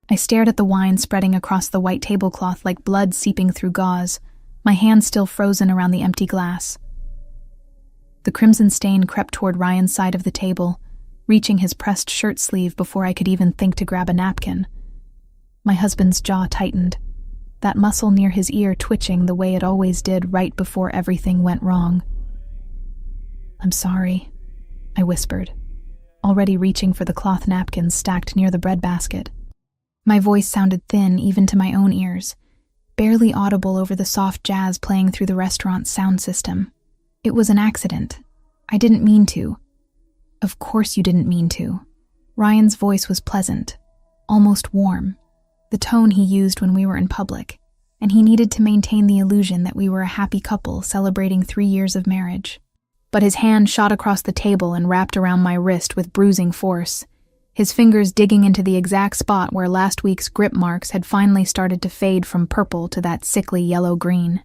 I stared at the wine spreading across the white tablecloth like blood seeping through gauze, my hand still frozen around the empty glass. The crimson stain crept toward Ryan's side of the table, reaching his pressed shirt sleeve before I could even think to grab a napkin. My husband's jaw tightened, that muscle near his ear twitching the way it always did right before everything went wrong. "I'm sorry," I whispered, already reaching for the cloth napkins stacked near the breadbasket. My voice sounded thin even to my own ears, barely audible over the soft jazz playing through the restaurant's sound system. "It was an accident. I didn't mean to." "Of course you didn't mean to." Ryan's voice was pleasant, almost warm, the tone he used when we were in public, and he needed to maintain the illusion that we were a happy couple celebrating 3 years of marriage. But his hand shot across the table and wrapped around my wrist with bruising force, his fingers digging into the exact spot where last week's grip marks had finally started to fade from purple to that sickly yellow-green.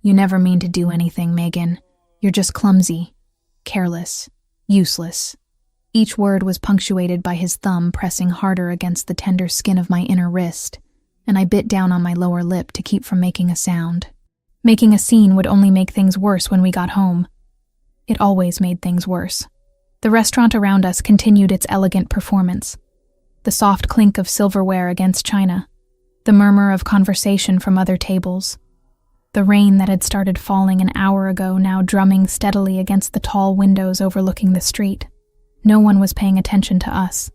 "You never mean to do anything, Megan. You're just clumsy, careless, useless." Each word was punctuated by his thumb pressing harder against the tender skin of my inner wrist, and I bit down on my lower lip to keep from making a sound. Making a scene would only make things worse when we got home. It always made things worse. The restaurant around us continued its elegant performance. The soft clink of silverware against china, the murmur of conversation from other tables, the rain that had started falling an hour ago now drumming steadily against the tall windows overlooking the street. No one was paying attention to us.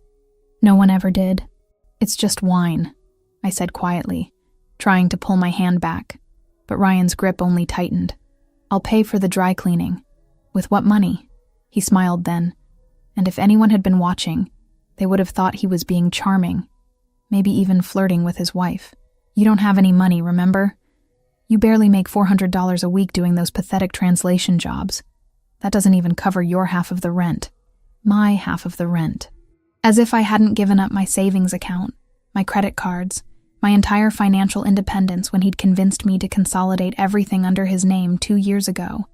No one ever did. "It's just wine," I said quietly, trying to pull my hand back, but Ryan's grip only tightened. "I'll pay for the dry cleaning." "With what money?" He smiled then, and if anyone had been watching, they would have thought he was being charming, maybe even flirting with his wife. "You don't have any money, remember? You barely make $400 a week doing those pathetic translation jobs. That doesn't even cover your half of the rent. My half of the rent." As if I hadn't given up my savings account, my credit cards, my entire financial independence when he'd convinced me to consolidate everything under his name 2 years ago.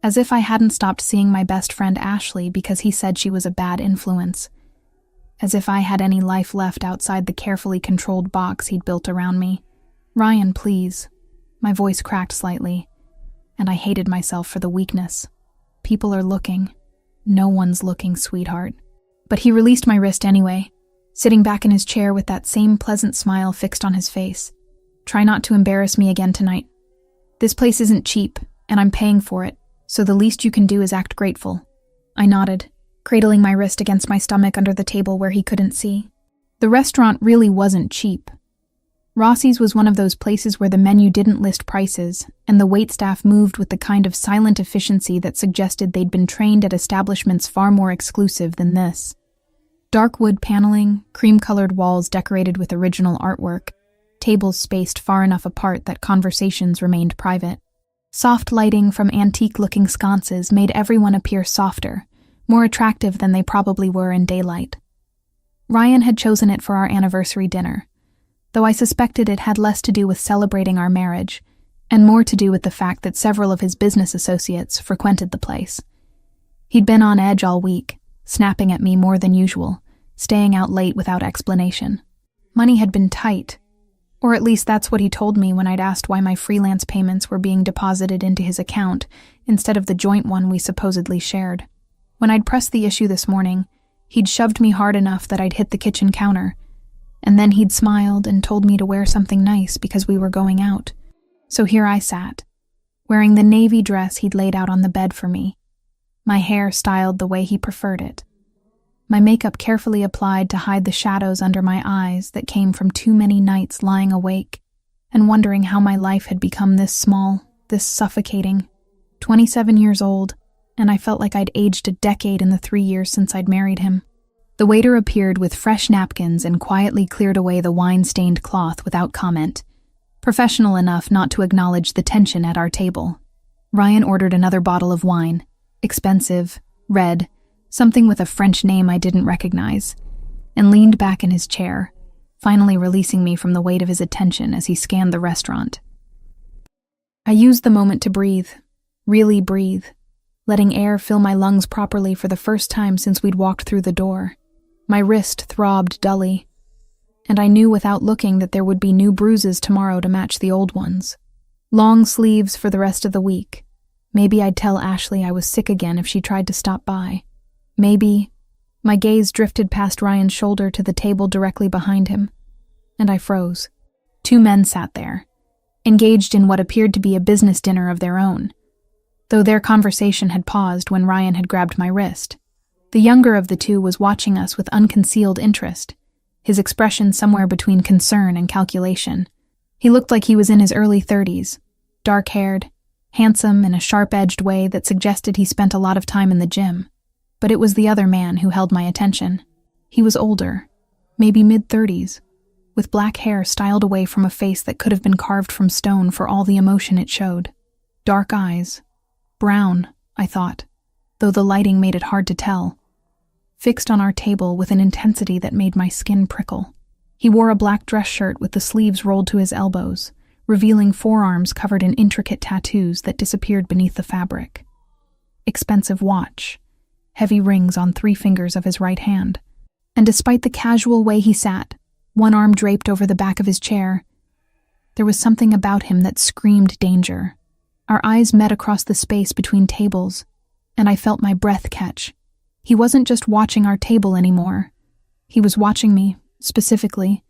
As if I hadn't stopped seeing my best friend Ashley because he said she was a bad influence. As if I had any life left outside the carefully controlled box he'd built around me. "Ryan, please." My voice cracked slightly, and I hated myself for the weakness. "People are looking." "No one's looking, sweetheart." But he released my wrist anyway, sitting back in his chair with that same pleasant smile fixed on his face. "Try not to embarrass me again tonight. This place isn't cheap, and I'm paying for it, so the least you can do is act grateful." I nodded, cradling my wrist against my stomach under the table where he couldn't see. The restaurant really wasn't cheap. Rossi's was one of those places where the menu didn't list prices, and the waitstaff moved with the kind of silent efficiency that suggested they'd been trained at establishments far more exclusive than this. Dark wood paneling, cream-colored walls decorated with original artwork, tables spaced far enough apart that conversations remained private. Soft lighting from antique-looking sconces made everyone appear softer, more attractive than they probably were in daylight. Ryan had chosen it for our anniversary dinner, though I suspected it had less to do with celebrating our marriage, and more to do with the fact that several of his business associates frequented the place. He'd been on edge all week, snapping at me more than usual, staying out late without explanation. Money had been tight, or at least that's what he told me when I'd asked why my freelance payments were being deposited into his account instead of the joint one we supposedly shared. When I'd pressed the issue this morning, he'd shoved me hard enough that I'd hit the kitchen counter, and then he'd smiled and told me to wear something nice because we were going out. So here I sat, wearing the navy dress he'd laid out on the bed for me, my hair styled the way he preferred it, my makeup carefully applied to hide the shadows under my eyes that came from too many nights lying awake and wondering how my life had become this small, this suffocating. 27 years old, and I felt like I'd aged a decade in the 3 years since I'd married him. The waiter appeared with fresh napkins and quietly cleared away the wine-stained cloth without comment, professional enough not to acknowledge the tension at our table. Ryan ordered another bottle of wine, expensive, red, something with a French name I didn't recognize, and leaned back in his chair, finally releasing me from the weight of his attention as he scanned the restaurant. I used the moment to breathe, really breathe, letting air fill my lungs properly for the first time since we'd walked through the door. My wrist throbbed dully, and I knew without looking that there would be new bruises tomorrow to match the old ones. Long sleeves for the rest of the week. Maybe I'd tell Ashley I was sick again if she tried to stop by. Maybe. My gaze drifted past Ryan's shoulder to the table directly behind him, and I froze. 2 men sat there, engaged in what appeared to be a business dinner of their own, though their conversation had paused when Ryan had grabbed my wrist. The younger of the 2 was watching us with unconcealed interest, his expression somewhere between concern and calculation. He looked like he was in his early 30s, dark-haired, handsome in a sharp-edged way that suggested he spent a lot of time in the gym. But it was the other man who held my attention. He was older, maybe mid-30s, with black hair styled away from a face that could have been carved from stone for all the emotion it showed. Dark eyes. Brown, I thought, though the lighting made it hard to tell. Fixed on our table with an intensity that made my skin prickle. He wore a black dress shirt with the sleeves rolled to his elbows, revealing forearms covered in intricate tattoos that disappeared beneath the fabric. Expensive watch. Heavy rings on 3 fingers of his right hand. And despite the casual way he sat, one arm draped over the back of his chair, there was something about him that screamed danger. Our eyes met across the space between tables, and I felt my breath catch. He wasn't just watching our table anymore. He was watching me, specifically,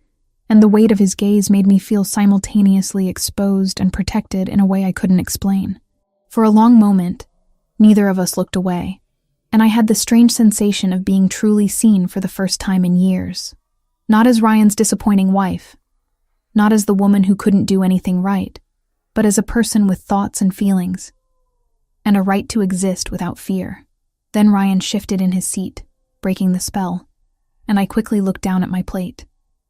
and the weight of his gaze made me feel simultaneously exposed and protected in a way I couldn't explain. For a long moment, neither of us looked away, and I had the strange sensation of being truly seen for the first time in years. Not as Ryan's disappointing wife, not as the woman who couldn't do anything right, but as a person with thoughts and feelings, and a right to exist without fear. Then Ryan shifted in his seat, breaking the spell, and I quickly looked down at my plate.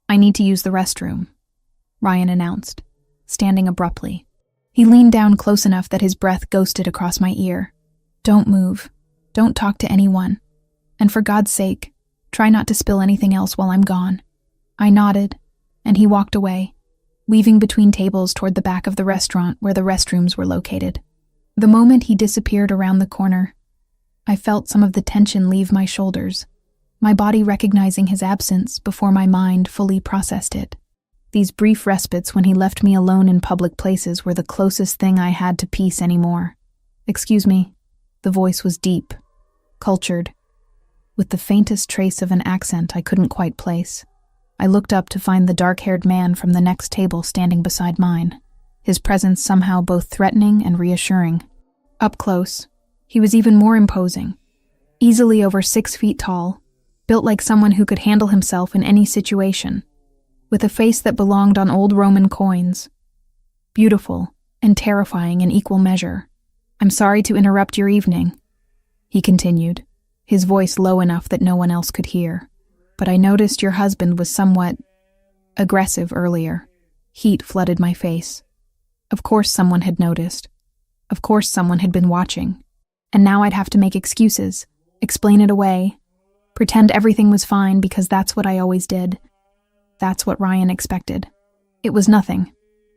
"I need to use the restroom," Ryan announced, standing abruptly. He leaned down close enough that his breath ghosted across my ear. "Don't move. Don't talk to anyone. And for God's sake, try not to spill anything else while I'm gone." I nodded, and he walked away, weaving between tables toward the back of the restaurant where the restrooms were located. The moment he disappeared around the corner, I felt some of the tension leave my shoulders, my body recognizing his absence before my mind fully processed it. These brief respites when he left me alone in public places were the closest thing I had to peace anymore. "Excuse me." The voice was deep, cultured, with the faintest trace of an accent I couldn't quite place. I looked up to find the dark-haired man from the next table standing beside mine, his presence somehow both threatening and reassuring. Up close, he was even more imposing, easily over 6 feet tall, built like someone who could handle himself in any situation, with a face that belonged on old Roman coins. Beautiful and terrifying in equal measure. "I'm sorry to interrupt your evening," he continued, his voice low enough that no one else could hear. "But I noticed your husband was somewhat aggressive earlier." Heat flooded my face. Of course someone had noticed. Of course someone had been watching. And now I'd have to make excuses, explain it away, pretend everything was fine because that's what I always did. That's what Ryan expected. "It was nothing,"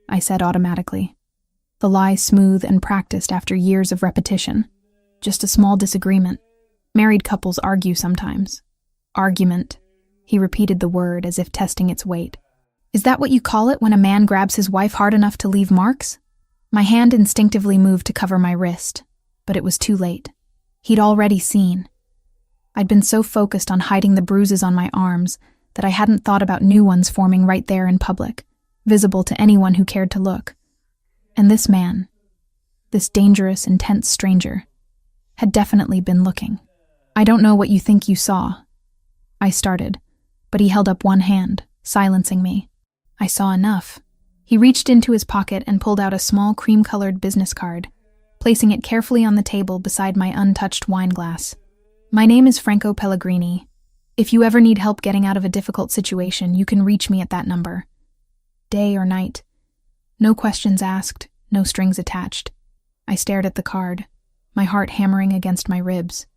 I said automatically. The lie smooth and practiced after years of repetition. "Just a small disagreement. Married couples argue sometimes." "Argument." He repeated the word as if testing its weight. "Is that what you call it when a man grabs his wife hard enough to leave marks?" My hand instinctively moved to cover my wrist, but it was too late. He'd already seen. I'd been so focused on hiding the bruises on my arms that I hadn't thought about new ones forming right there in public, visible to anyone who cared to look. And this man, this dangerous, intense stranger, had definitely been looking. "I don't know what you think you saw," I started, but he held up one hand, silencing me. "I saw enough." He reached into his pocket and pulled out a small cream-colored business card, placing it carefully on the table beside my untouched wine glass. "My name is Franco Pellegrini. If you ever need help getting out of a difficult situation, you can reach me at that number. Day or night. No questions asked, no strings attached." I stared at the card, my heart hammering against my ribs.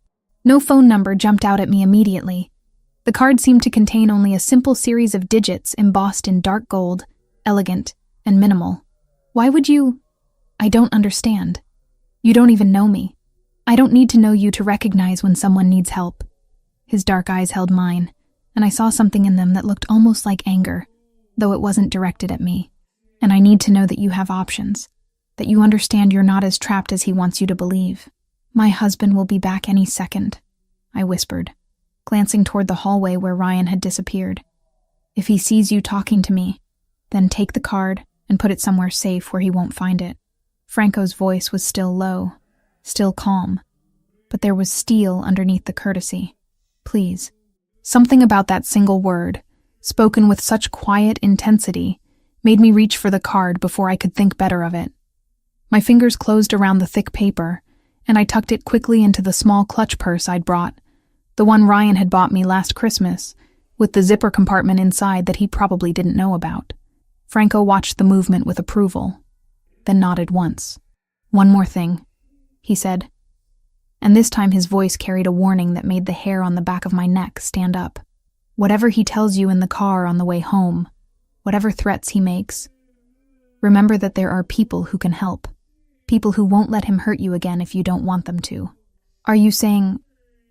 No phone number jumped out at me immediately. The card seemed to contain only a simple series of digits embossed in dark gold, elegant, and minimal. "Why would you—" "I don't understand. You don't even know me. I don't need to know you to recognize when someone needs help." His dark eyes held mine, and I saw something in them that looked almost like anger, though it wasn't directed at me. And I need to know that you have options, that you understand you're not as trapped as he wants you to believe. My husband will be back any second, I whispered, glancing toward the hallway where Ryan had disappeared. If he sees you talking to me, then take the card and put it somewhere safe where he won't find it. Franco's voice was still low, still calm, but there was steel underneath the courtesy. Please. Something about that single word, spoken with such quiet intensity, made me reach for the card before I could think better of it. My fingers closed around the thick paper, and I tucked it quickly into the small clutch purse I'd brought, the one Ryan had bought me last Christmas, with the zipper compartment inside that he probably didn't know about. Franco watched the movement with approval, then nodded once. One more thing, he said, and this time his voice carried a warning that made the hair on the back of my neck stand up. Whatever he tells you in the car on the way home, whatever threats he makes, remember that there are people who can help, people who won't let him hurt you again if you don't want them to. Are you saying...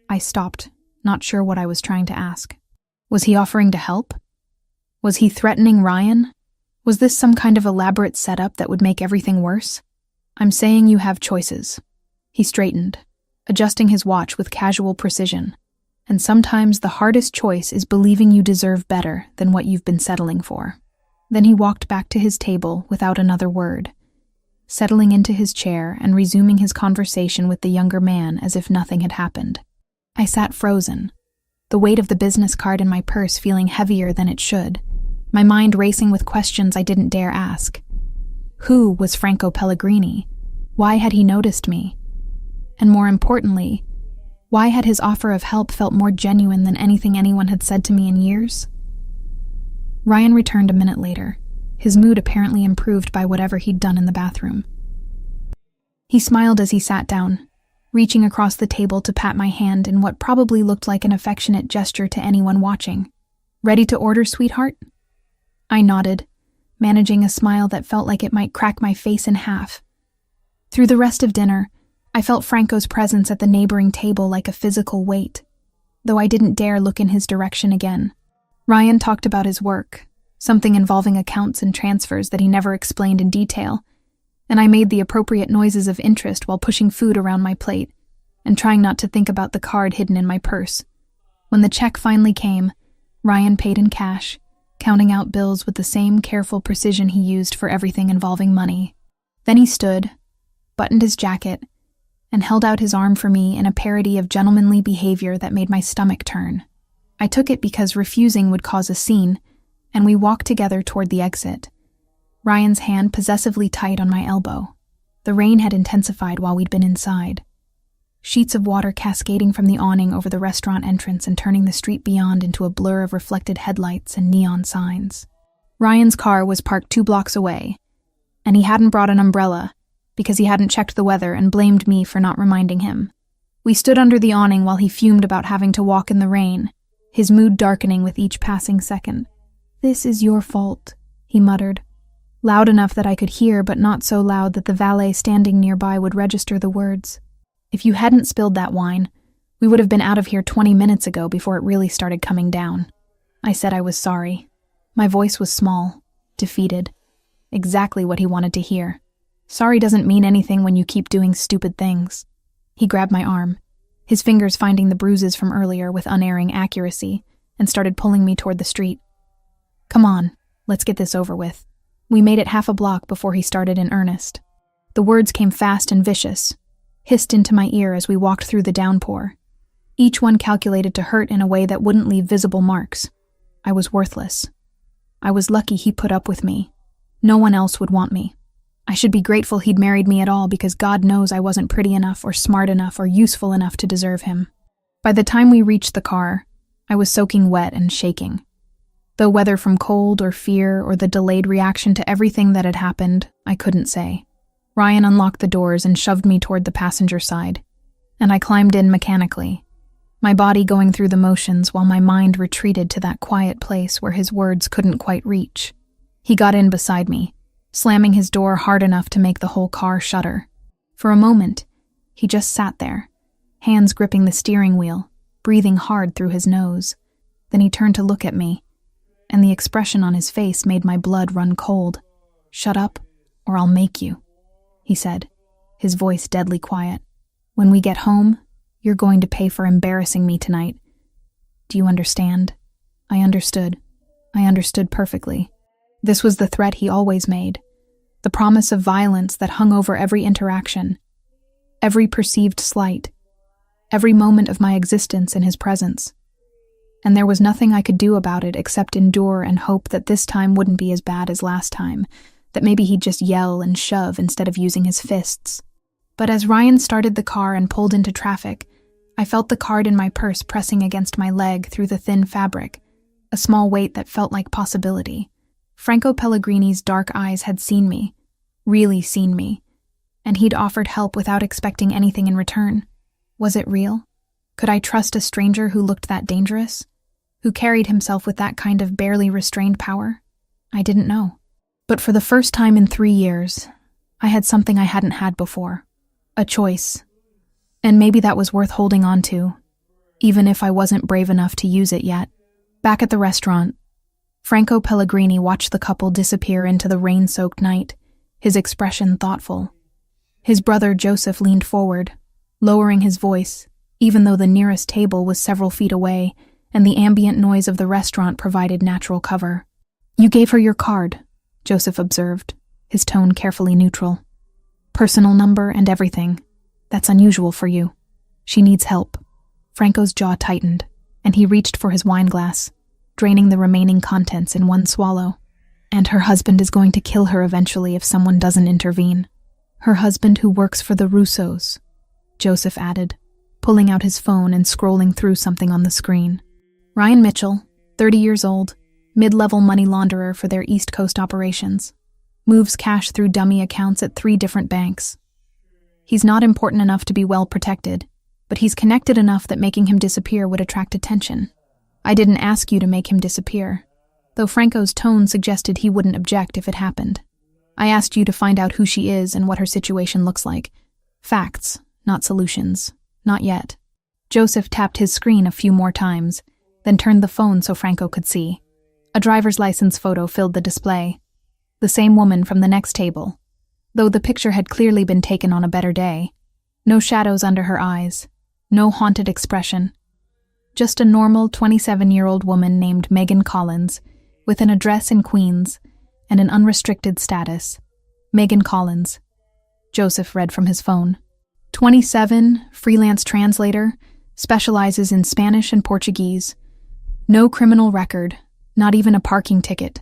I stopped, not sure what I was trying to ask. Was he offering to help? Was he threatening Ryan? Was this some kind of elaborate setup that would make everything worse? I'm saying you have choices. He straightened, adjusting his watch with casual precision. And sometimes the hardest choice is believing you deserve better than what you've been settling for. Then he walked back to his table without another word, settling into his chair and resuming his conversation with the younger man as if nothing had happened. I sat frozen, the weight of the business card in my purse feeling heavier than it should, my mind racing with questions I didn't dare ask. Who was Franco Pellegrini? Why had he noticed me? And more importantly, why had his offer of help felt more genuine than anything anyone had said to me in years? Ryan returned a minute later, his mood apparently improved by whatever he'd done in the bathroom. He smiled as he sat down, reaching across the table to pat my hand in what probably looked like an affectionate gesture to anyone watching. Ready to order, sweetheart? I nodded, managing a smile that felt like it might crack my face in half. Through the rest of dinner, I felt Franco's presence at the neighboring table like a physical weight, though I didn't dare look in his direction again. Ryan talked about his work, something involving accounts and transfers that he never explained in detail, and I made the appropriate noises of interest while pushing food around my plate and trying not to think about the card hidden in my purse. When the check finally came, Ryan paid in cash, counting out bills with the same careful precision he used for everything involving money. Then he stood, buttoned his jacket, and held out his arm for me in a parody of gentlemanly behavior that made my stomach turn. I took it because refusing would cause a scene, and we walked together toward the exit, Ryan's hand possessively tight on my elbow. The rain had intensified while we'd been inside, sheets of water cascading from the awning over the restaurant entrance and turning the street beyond into a blur of reflected headlights and neon signs. Ryan's car was parked 2 blocks away, and he hadn't brought an umbrella because he hadn't checked the weather and blamed me for not reminding him. We stood under the awning while he fumed about having to walk in the rain, his mood darkening with each passing second. "This is your fault," he muttered, loud enough that I could hear but not so loud that the valet standing nearby would register the words. "If you hadn't spilled that wine, we would have been out of here 20 minutes ago before it really started coming down." I said I was sorry. My voice was small, defeated, exactly what he wanted to hear. Sorry doesn't mean anything when you keep doing stupid things. He grabbed my arm, his fingers finding the bruises from earlier with unerring accuracy, and started pulling me toward the street. "Come on, let's get this over with." We made it half a block before he started in earnest. The words came fast and vicious, hissed into my ear as we walked through the downpour, each one calculated to hurt in a way that wouldn't leave visible marks. I was worthless. I was lucky he put up with me. No one else would want me. I should be grateful he'd married me at all because God knows I wasn't pretty enough or smart enough or useful enough to deserve him. By the time we reached the car, I was soaking wet and shaking. Though whether from cold or fear or the delayed reaction to everything that had happened, I couldn't say. Ryan unlocked the doors and shoved me toward the passenger side, and I climbed in mechanically, my body going through the motions while my mind retreated to that quiet place where his words couldn't quite reach. He got in beside me, slamming his door hard enough to make the whole car shudder. For a moment, he just sat there, hands gripping the steering wheel, breathing hard through his nose. Then he turned to look at me, and the expression on his face made my blood run cold. "Shut up, or I'll make you," he said, his voice deadly quiet. "When we get home, you're going to pay for embarrassing me tonight. Do you understand?" I understood. I understood perfectly. This was the threat he always made, the promise of violence that hung over every interaction, every perceived slight, every moment of my existence in his presence. And there was nothing I could do about it except endure and hope that this time wouldn't be as bad as last time, that maybe he'd just yell and shove instead of using his fists. But as Ryan started the car and pulled into traffic, I felt the card in my purse pressing against my leg through the thin fabric, a small weight that felt like possibility. Franco Pellegrini's dark eyes had seen me, really seen me, and he'd offered help without expecting anything in return. Was it real? Could I trust a stranger who looked that dangerous? Who carried himself with that kind of barely restrained power? I didn't know. But for the first time in 3 years, I had something I hadn't had before. A choice. And maybe that was worth holding on to, even if I wasn't brave enough to use it yet. Back at the restaurant, Franco Pellegrini watched the couple disappear into the rain-soaked night, his expression thoughtful. His brother Joseph leaned forward, lowering his voice, even though the nearest table was several feet away and the ambient noise of the restaurant provided natural cover. "You gave her your card," Joseph observed, his tone carefully neutral. "Personal number and everything. That's unusual for you. She needs help." Franco's jaw tightened, and he reached for his wine glass, draining the remaining contents in one swallow. "And her husband is going to kill her eventually if someone doesn't intervene. Her husband who works for the Russos," Joseph added, pulling out his phone and scrolling through something on the screen. "Ryan Mitchell, 30 years old, mid-level money launderer for their East Coast operations. Moves cash through dummy accounts at 3 different banks. He's not important enough to be well protected, but he's connected enough that making him disappear would attract attention. I didn't ask you to make him disappear, though Franco's tone suggested he wouldn't object if it happened. I asked you to find out who she is and what her situation looks like. Facts, not solutions. Not yet." Joseph tapped his screen a few more times, then turned the phone so Franco could see. A driver's license photo filled the display. The same woman from the next table, though the picture had clearly been taken on a better day. No shadows under her eyes, no haunted expression. Just a normal 27-year-old woman named Megan Collins, with an address in Queens and an unrestricted status. Megan Collins. Joseph read from his phone. 27, freelance translator, specializes in Spanish and Portuguese. No criminal record, not even a parking ticket.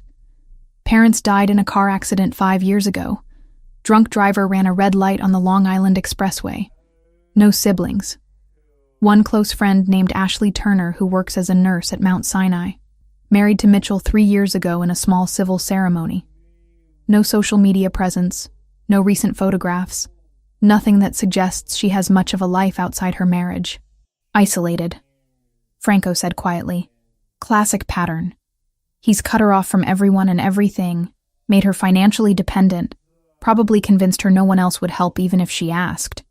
Parents died in a car accident 5 years ago. Drunk driver ran a red light on the Long Island Expressway. No siblings. One close friend named Ashley Turner who works as a nurse at Mount Sinai. Married to Mitchell 3 years ago in a small civil ceremony. No social media presence, no recent photographs. Nothing that suggests she has much of a life outside her marriage. Isolated, Franco said quietly. Classic pattern. He's cut her off from everyone and everything, made her financially dependent, probably convinced her no one else would help even if she asked.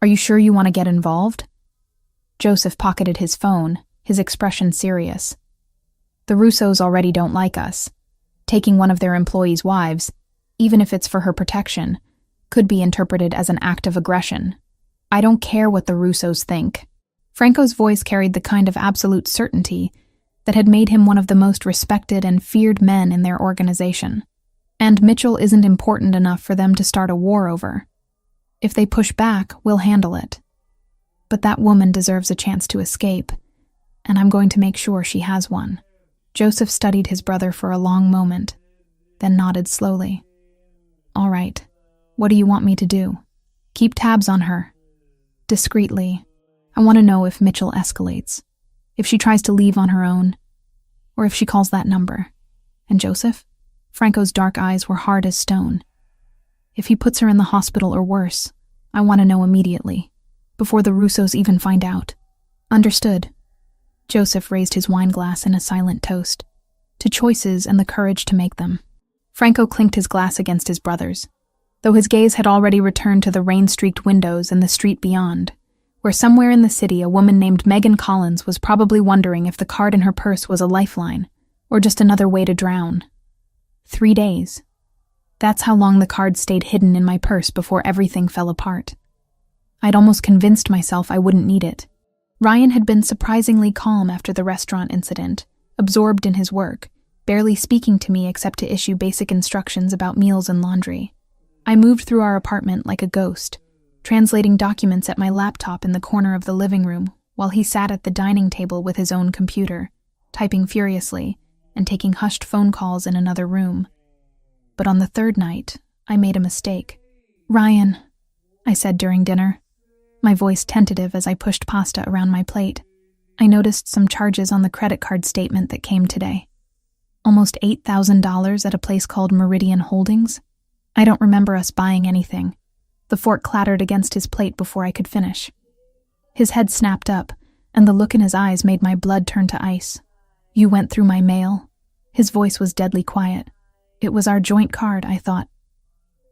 Are you sure you want to get involved? Joseph pocketed his phone, his expression serious. The Russos already don't like us. Taking one of their employees' wives, even if it's for her protection, could be interpreted as an act of aggression. I don't care what the Russos think. Franco's voice carried the kind of absolute certainty that had made him one of the most respected and feared men in their organization. And Mitchell isn't important enough for them to start a war over. If they push back, we'll handle it. But that woman deserves a chance to escape, and I'm going to make sure she has one. Joseph studied his brother for a long moment, then nodded slowly. All right, what do you want me to do? Keep tabs on her. Discreetly. I want to know if Mitchell escalates, if she tries to leave on her own, or if she calls that number. And Joseph? Franco's dark eyes were hard as stone. If he puts her in the hospital or worse, I want to know immediately, before the Russos even find out. Understood. Joseph raised his wine glass in a silent toast, to choices and the courage to make them. Franco clinked his glass against his brother's, though his gaze had already returned to the rain-streaked windows and the street beyond, where somewhere in the city a woman named Megan Collins was probably wondering if the card in her purse was a lifeline or just another way to drown. 3 days. That's how long the card stayed hidden in my purse before everything fell apart. I'd almost convinced myself I wouldn't need it. Ryan had been surprisingly calm after the restaurant incident, absorbed in his work, barely speaking to me except to issue basic instructions about meals and laundry. I moved through our apartment like a ghost, translating documents at my laptop in the corner of the living room while he sat at the dining table with his own computer, typing furiously and taking hushed phone calls in another room. But on the third night, I made a mistake. "Ryan," I said during dinner, my voice tentative as I pushed pasta around my plate. "I noticed some charges on the credit card statement that came today. Almost $8,000 at a place called Meridian Holdings. I don't remember us buying anything." The fork clattered against his plate before I could finish. His head snapped up, and the look in his eyes made my blood turn to ice. "You went through my mail?" His voice was deadly quiet. "It was our joint card, I thought."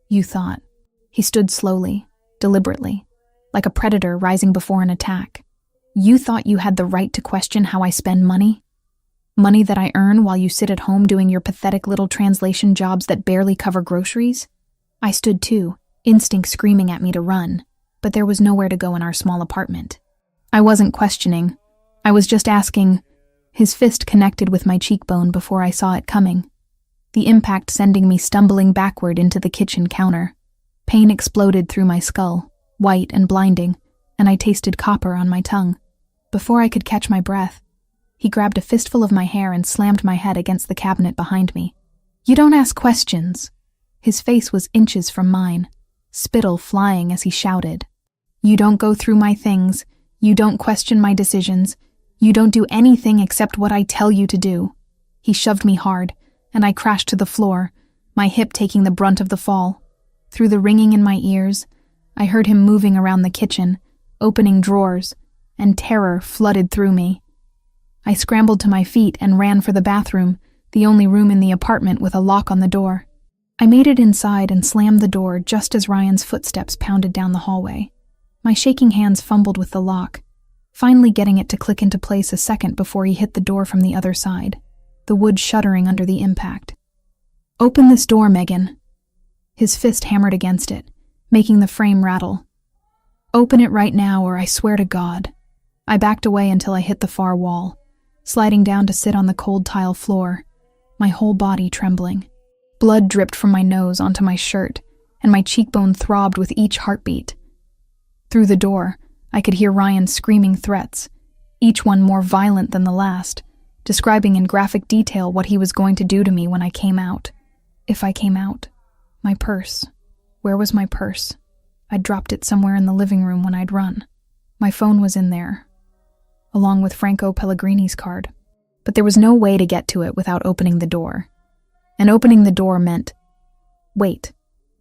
"You thought." He stood slowly, deliberately, like a predator rising before an attack. "You thought you had the right to question how I spend money? Money that I earn while you sit at home doing your pathetic little translation jobs that barely cover groceries?" I stood too, instinct screaming at me to run, but there was nowhere to go in our small apartment. I wasn't questioning. I was just asking. His fist connected with my cheekbone before I saw it coming, the impact sending me stumbling backward into the kitchen counter. Pain exploded through my skull, white and blinding, and I tasted copper on my tongue. Before I could catch my breath, he grabbed a fistful of my hair and slammed my head against the cabinet behind me. "You don't ask questions." His face was inches from mine, spittle flying as he shouted. "You don't go through my things. You don't question my decisions. You don't do anything except what I tell you to do." He shoved me hard, and I crashed to the floor, my hip taking the brunt of the fall. Through the ringing in my ears, I heard him moving around the kitchen, opening drawers, and terror flooded through me. I scrambled to my feet and ran for the bathroom, the only room in the apartment with a lock on the door. I made it inside and slammed the door just as Ryan's footsteps pounded down the hallway. My shaking hands fumbled with the lock, finally getting it to click into place a second before he hit the door from the other side, the wood shuddering under the impact. "Open this door, Megan." His fist hammered against it, making the frame rattle. "Open it right now, or I swear to God." I backed away until I hit the far wall, sliding down to sit on the cold tile floor, my whole body trembling. Blood dripped from my nose onto my shirt, and my cheekbone throbbed with each heartbeat. Through the door, I could hear Ryan screaming threats, each one more violent than the last, describing in graphic detail what he was going to do to me when I came out. If I came out. My purse. Where was my purse? I'd dropped it somewhere in the living room when I'd run. My phone was in there, along with Franco Pellegrini's card. But there was no way to get to it without opening the door. And opening the door meant, wait,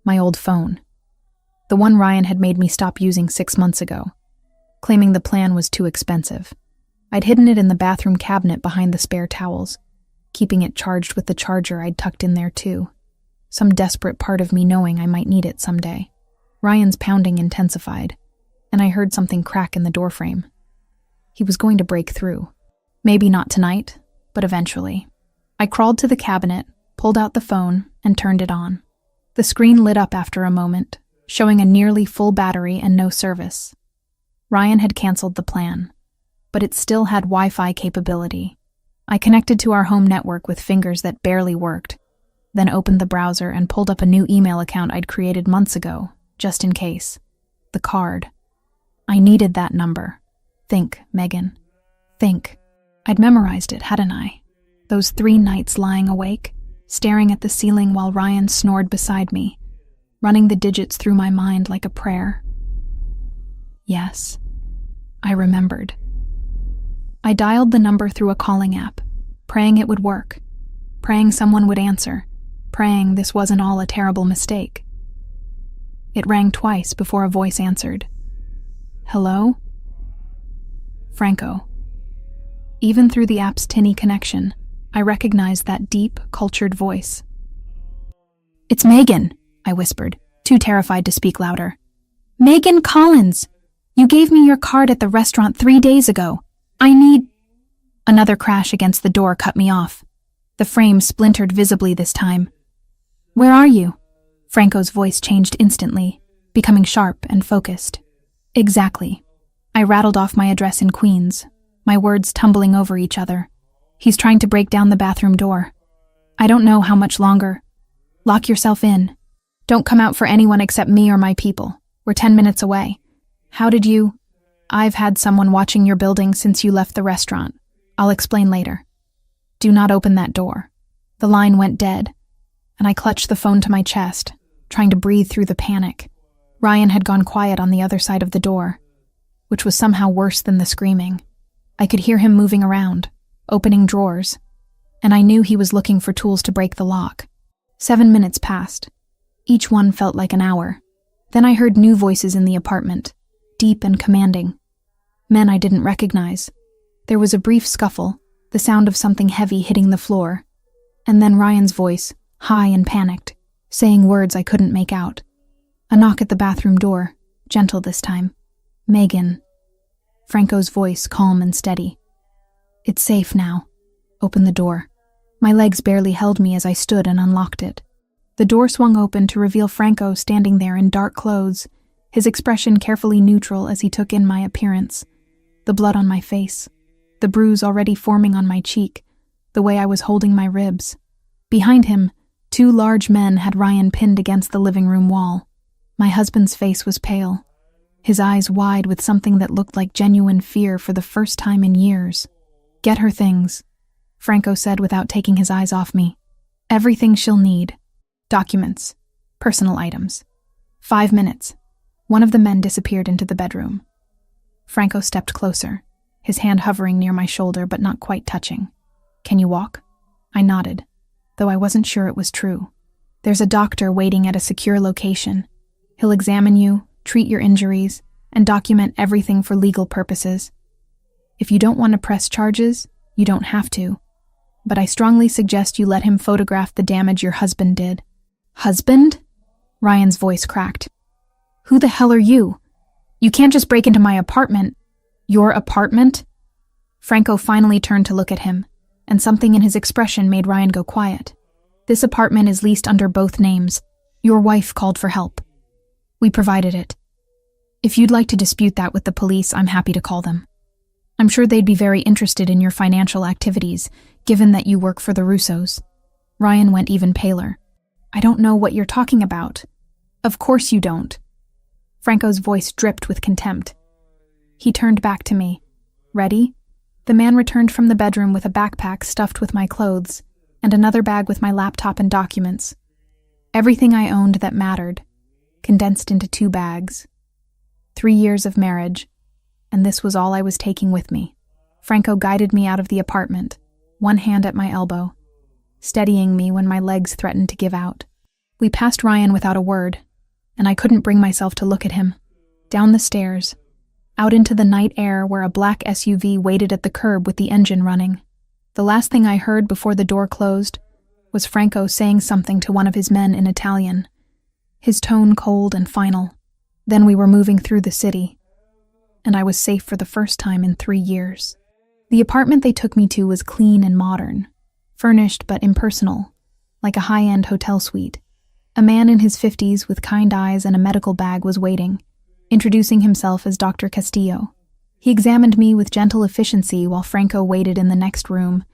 my old phone. The one Ryan had made me stop using 6 months ago, claiming the plan was too expensive. I'd hidden it in the bathroom cabinet behind the spare towels, keeping it charged with the charger I'd tucked in there too, some desperate part of me knowing I might need it someday. Ryan's pounding intensified, and I heard something crack in the doorframe. He was going to break through. Maybe not tonight, but eventually. I crawled to the cabinet, pulled out the phone, and turned it on. The screen lit up after a moment, showing a nearly full battery and no service. Ryan had canceled the plan, but it still had Wi-Fi capability. I connected to our home network with fingers that barely worked, then opened the browser and pulled up a new email account I'd created months ago, just in case. The card. I needed that number. Think, Megan. Think. I'd memorized it, hadn't I? Those 3 nights lying awake, staring at the ceiling while Ryan snored beside me, running the digits through my mind like a prayer. Yes, I remembered. I dialed the number through a calling app, praying it would work, praying someone would answer, praying this wasn't all a terrible mistake. It rang twice before a voice answered. Hello? Franco. Even through the app's tinny connection, I recognized that deep, cultured voice. It's Megan, I whispered, too terrified to speak louder. Megan Collins! You gave me your card at the restaurant 3 days ago. I need— Another crash against the door cut me off. The frame splintered visibly this time. Where are you? Franco's voice changed instantly, becoming sharp and focused. Exactly. I rattled off my address in Queens, my words tumbling over each other. He's trying to break down the bathroom door. I don't know how much longer. Lock yourself in. Don't come out for anyone except me or my people. We're 10 minutes away. How did you— I've had someone watching your building since you left the restaurant. I'll explain later. Do not open that door. The line went dead, and I clutched the phone to my chest, trying to breathe through the panic. Ryan had gone quiet on the other side of the door, which was somehow worse than the screaming. I could hear him moving around, opening drawers, and I knew he was looking for tools to break the lock. 7 minutes passed. Each one felt like an hour. Then I heard new voices in the apartment, deep and commanding. Men I didn't recognize. There was a brief scuffle, the sound of something heavy hitting the floor, and then Ryan's voice, high and panicked, saying words I couldn't make out. A knock at the bathroom door, gentle this time. Megan. Franco's voice calm and steady. It's safe now. Open the door. My legs barely held me as I stood and unlocked it. The door swung open to reveal Franco standing there in dark clothes, his expression carefully neutral as he took in my appearance. The blood on my face, the bruise already forming on my cheek, the way I was holding my ribs. Behind him, 2 large men had Ryan pinned against the living room wall. My husband's face was pale, his eyes wide with something that looked like genuine fear for the first time in years. Get her things, Franco said without taking his eyes off me. Everything she'll need. Documents, personal items. 5 minutes. One of the men disappeared into the bedroom. Franco stepped closer, his hand hovering near my shoulder but not quite touching. Can you walk? I nodded, though I wasn't sure it was true. There's a doctor waiting at a secure location. He'll examine you, treat your injuries, and document everything for legal purposes. If you don't want to press charges, you don't have to. But I strongly suggest you let him photograph the damage your husband did. Husband? Ryan's voice cracked. Who the hell are you? You can't just break into my apartment. Your apartment? Franco finally turned to look at him, and something in his expression made Ryan go quiet. This apartment is leased under both names. Your wife called for help. We provided it. If you'd like to dispute that with the police, I'm happy to call them. I'm sure they'd be very interested in your financial activities, given that you work for the Russos. Ryan went even paler. I don't know what you're talking about. Of course you don't. Franco's voice dripped with contempt. He turned back to me. Ready? The man returned from the bedroom with a backpack stuffed with my clothes, and another bag with my laptop and documents. Everything I owned that mattered, condensed into 2 bags. 3 years of marriage, and this was all I was taking with me. Franco guided me out of the apartment, one hand at my elbow, steadying me when my legs threatened to give out. We passed Ryan without a word, and I couldn't bring myself to look at him. Down the stairs, out into the night air where a black SUV waited at the curb with the engine running. The last thing I heard before the door closed was Franco saying something to one of his men in Italian, his tone cold and final. Then we were moving through the city, and I was safe for the first time in 3 years. The apartment they took me to was clean and modern, furnished but impersonal, like a high-end hotel suite. A man in his 50s with kind eyes and a medical bag was waiting, introducing himself as Dr. Castillo. He examined me with gentle efficiency while Franco waited in the next room,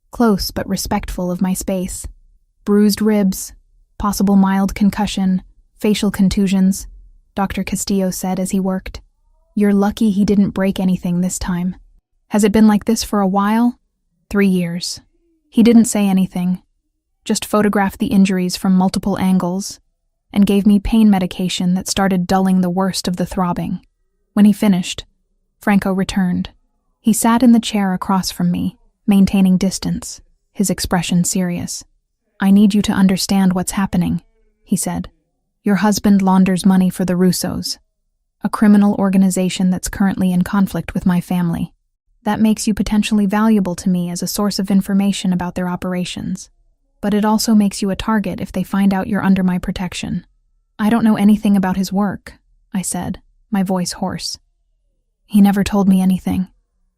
close but respectful of my space. Bruised ribs, possible mild concussion, facial contusions, Dr. Castillo said as he worked. You're lucky he didn't break anything this time. Has it been like this for a while? 3 years. He didn't say anything, just photographed the injuries from multiple angles and gave me pain medication that started dulling the worst of the throbbing. When he finished, Franco returned. He sat in the chair across from me, maintaining distance, his expression serious. I need you to understand what's happening, he said. Your husband launders money for the Russos, a criminal organization that's currently in conflict with my family. That makes you potentially valuable to me as a source of information about their operations. But it also makes you a target if they find out you're under my protection. I don't know anything about his work, I said, my voice hoarse. He never told me anything.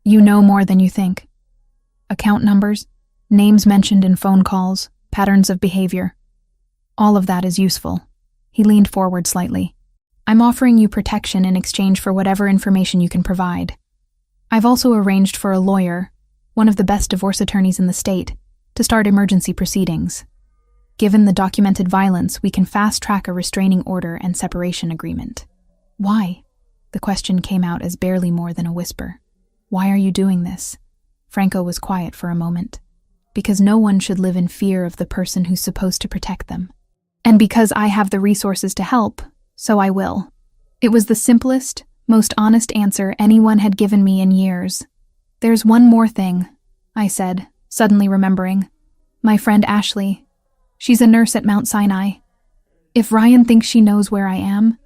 You know more than you think. Account numbers, names mentioned in phone calls, patterns of behavior. All of that is useful. He leaned forward slightly. I'm offering you protection in exchange for whatever information you can provide. I've also arranged for a lawyer, one of the best divorce attorneys in the state, to start emergency proceedings. Given the documented violence, we can fast-track a restraining order and separation agreement. Why? The question came out as barely more than a whisper. Why are you doing this? Franco was quiet for a moment. Because no one should live in fear of the person who's supposed to protect them. And because I have the resources to help, so I will. It was the simplest, most honest answer anyone had given me in years. There's one more thing, I said, suddenly remembering. My friend Ashley. She's a nurse at Mount Sinai. If Ryan thinks she knows where I am,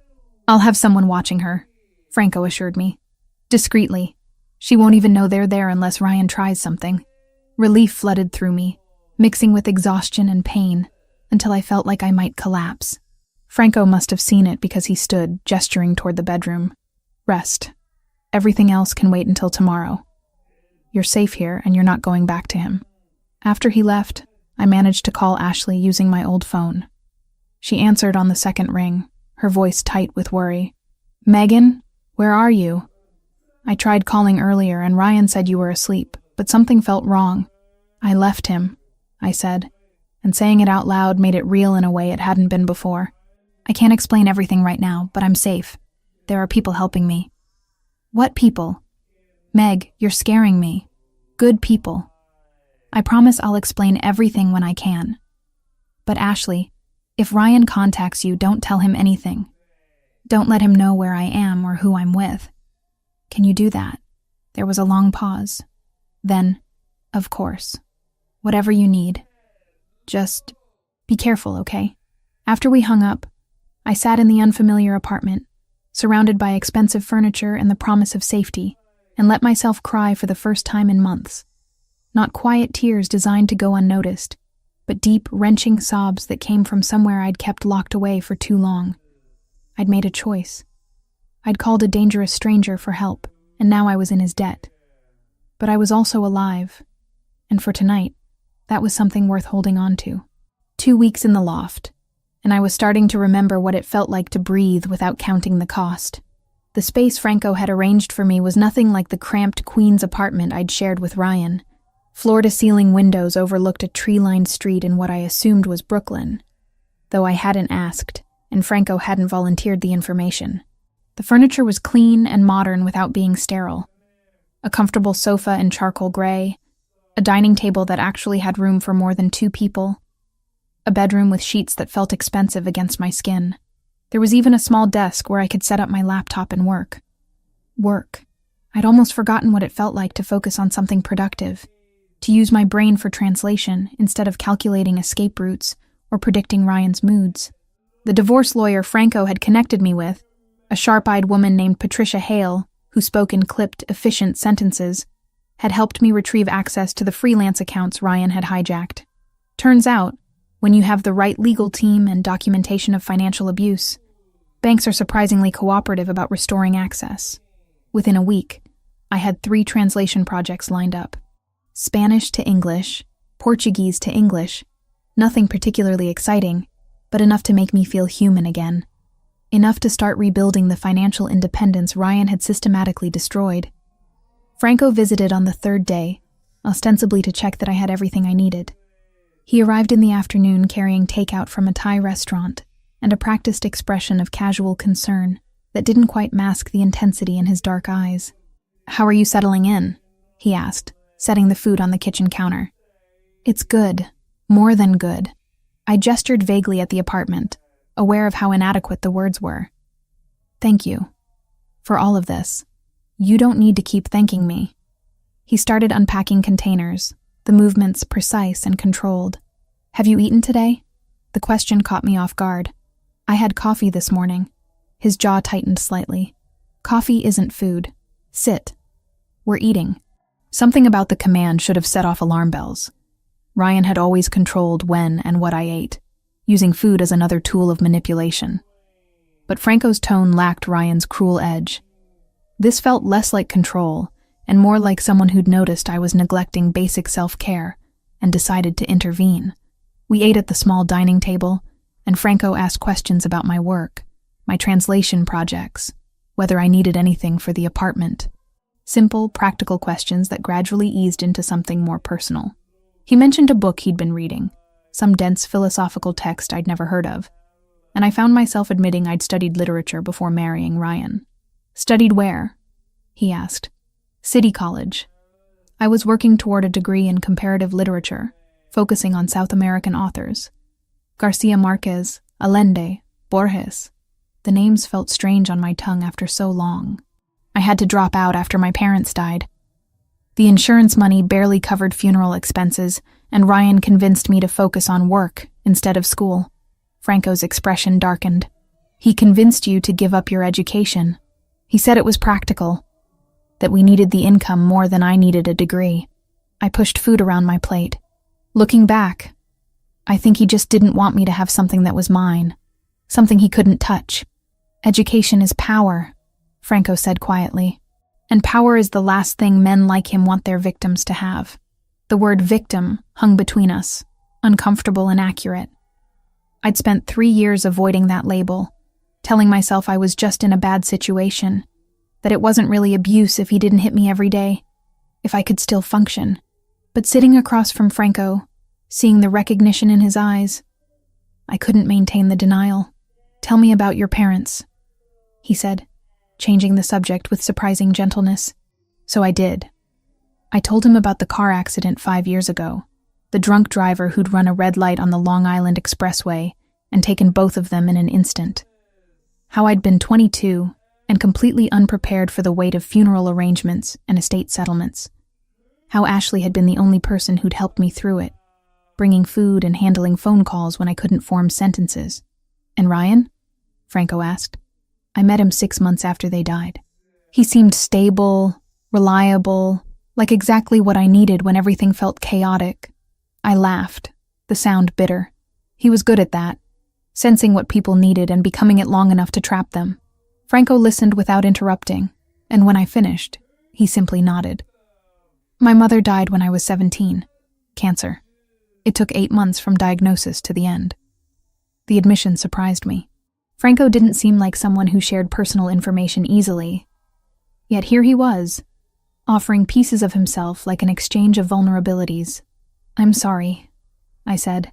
I'll have someone watching her, Franco assured me. Discreetly. She won't even know they're there unless Ryan tries something. Relief flooded through me, mixing with exhaustion and pain, until I felt like I might collapse. Franco must have seen it because he stood, gesturing toward the bedroom. Rest. Everything else can wait until tomorrow. You're safe here, and you're not going back to him. After he left, I managed to call Ashley using my old phone. She answered on the second ring, her voice tight with worry. Megan, where are you? I tried calling earlier, and Ryan said you were asleep, but something felt wrong. I left him, I said, and saying it out loud made it real in a way it hadn't been before. I can't explain everything right now, but I'm safe. There are people helping me. What people? Meg, you're scaring me. Good people. I promise I'll explain everything when I can. But Ashley, if Ryan contacts you, don't tell him anything. Don't let him know where I am or who I'm with. Can you do that? There was a long pause. Then, of course, whatever you need. Just be careful, okay? After we hung up, I sat in the unfamiliar apartment, surrounded by expensive furniture and the promise of safety, and let myself cry for the first time in months. Not quiet tears designed to go unnoticed, but deep, wrenching sobs that came from somewhere I'd kept locked away for too long. I'd made a choice. I'd called a dangerous stranger for help, and now I was in his debt. But I was also alive, and for tonight, that was something worth holding on to. 2 weeks in the loft, and I was starting to remember what it felt like to breathe without counting the cost. The space Franco had arranged for me was nothing like the cramped Queen's apartment I'd shared with Ryan. Floor-to-ceiling windows overlooked a tree-lined street in what I assumed was Brooklyn, though I hadn't asked, and Franco hadn't volunteered the information. The furniture was clean and modern without being sterile. A comfortable sofa in charcoal gray, a dining table that actually had room for more than 2 people, a bedroom with sheets that felt expensive against my skin. There was even a small desk where I could set up my laptop and work. Work. I'd almost forgotten what it felt like to focus on something productive, to use my brain for translation instead of calculating escape routes or predicting Ryan's moods. The divorce lawyer Franco had connected me with, a sharp-eyed woman named Patricia Hale, who spoke in clipped, efficient sentences, had helped me retrieve access to the freelance accounts Ryan had hijacked. Turns out, when you have the right legal team and documentation of financial abuse, banks are surprisingly cooperative about restoring access. Within a week, I had 3 translation projects lined up. Spanish to English, Portuguese to English, nothing particularly exciting, but enough to make me feel human again. Enough to start rebuilding the financial independence Ryan had systematically destroyed. Franco visited on the 3rd day, ostensibly to check that I had everything I needed. He arrived in the afternoon carrying takeout from a Thai restaurant and a practiced expression of casual concern that didn't quite mask the intensity in his dark eyes. "How are you settling in?" he asked, setting the food on the kitchen counter. "It's good. More than good." I gestured vaguely at the apartment, aware of how inadequate the words were. "Thank you. For all of this. You don't need to keep thanking me." He started unpacking containers, the movements precise and controlled. "Have you eaten today?" The question caught me off guard. "I had coffee this morning." His jaw tightened slightly. "Coffee isn't food. Sit. We're eating." Something about the command should have set off alarm bells. Ryan had always controlled when and what I ate, using food as another tool of manipulation. But Franco's tone lacked Ryan's cruel edge. This felt less like control and more like someone who'd noticed I was neglecting basic self-care and decided to intervene. We ate at the small dining table, and Franco asked questions about my work, my translation projects, whether I needed anything for the apartment. Simple, practical questions that gradually eased into something more personal. He mentioned a book he'd been reading, some dense philosophical text I'd never heard of, and I found myself admitting I'd studied literature before marrying Ryan. Studied where? He asked. City College. I was working toward a degree in comparative literature, focusing on South American authors. Garcia Marquez, Allende, Borges. The names felt strange on my tongue after so long. I had to drop out after my parents died. The insurance money barely covered funeral expenses, and Ryan convinced me to focus on work instead of school. Franco's expression darkened. He convinced you to give up your education. He said it was practical, that we needed the income more than I needed a degree. I pushed food around my plate. Looking back, I think he just didn't want me to have something that was mine, something he couldn't touch. Education is power, Franco said quietly, and power is the last thing men like him want their victims to have. The word victim hung between us, uncomfortable and accurate. I'd spent 3 years avoiding that label, telling myself I was just in a bad situation, that it wasn't really abuse if he didn't hit me every day, if I could still function. But sitting across from Franco, seeing the recognition in his eyes, I couldn't maintain the denial. Tell me about your parents, he said, changing the subject with surprising gentleness. So I did. I told him about the car accident 5 years ago, the drunk driver who'd run a red light on the Long Island Expressway and taken both of them in an instant. How I'd been 22 and completely unprepared for the weight of funeral arrangements and estate settlements. How Ashley had been the only person who'd helped me through it, bringing food and handling phone calls when I couldn't form sentences. And Ryan? Franco asked. I met him 6 months after they died. He seemed stable, reliable, like exactly what I needed when everything felt chaotic. I laughed, the sound bitter. He was good at that, sensing what people needed and becoming it long enough to trap them. Franco listened without interrupting, and when I finished, he simply nodded. My mother died when I was 17. Cancer. It took 8 months from diagnosis to the end. The admission surprised me. Franco didn't seem like someone who shared personal information easily. Yet here he was, offering pieces of himself like an exchange of vulnerabilities. I'm sorry, I said.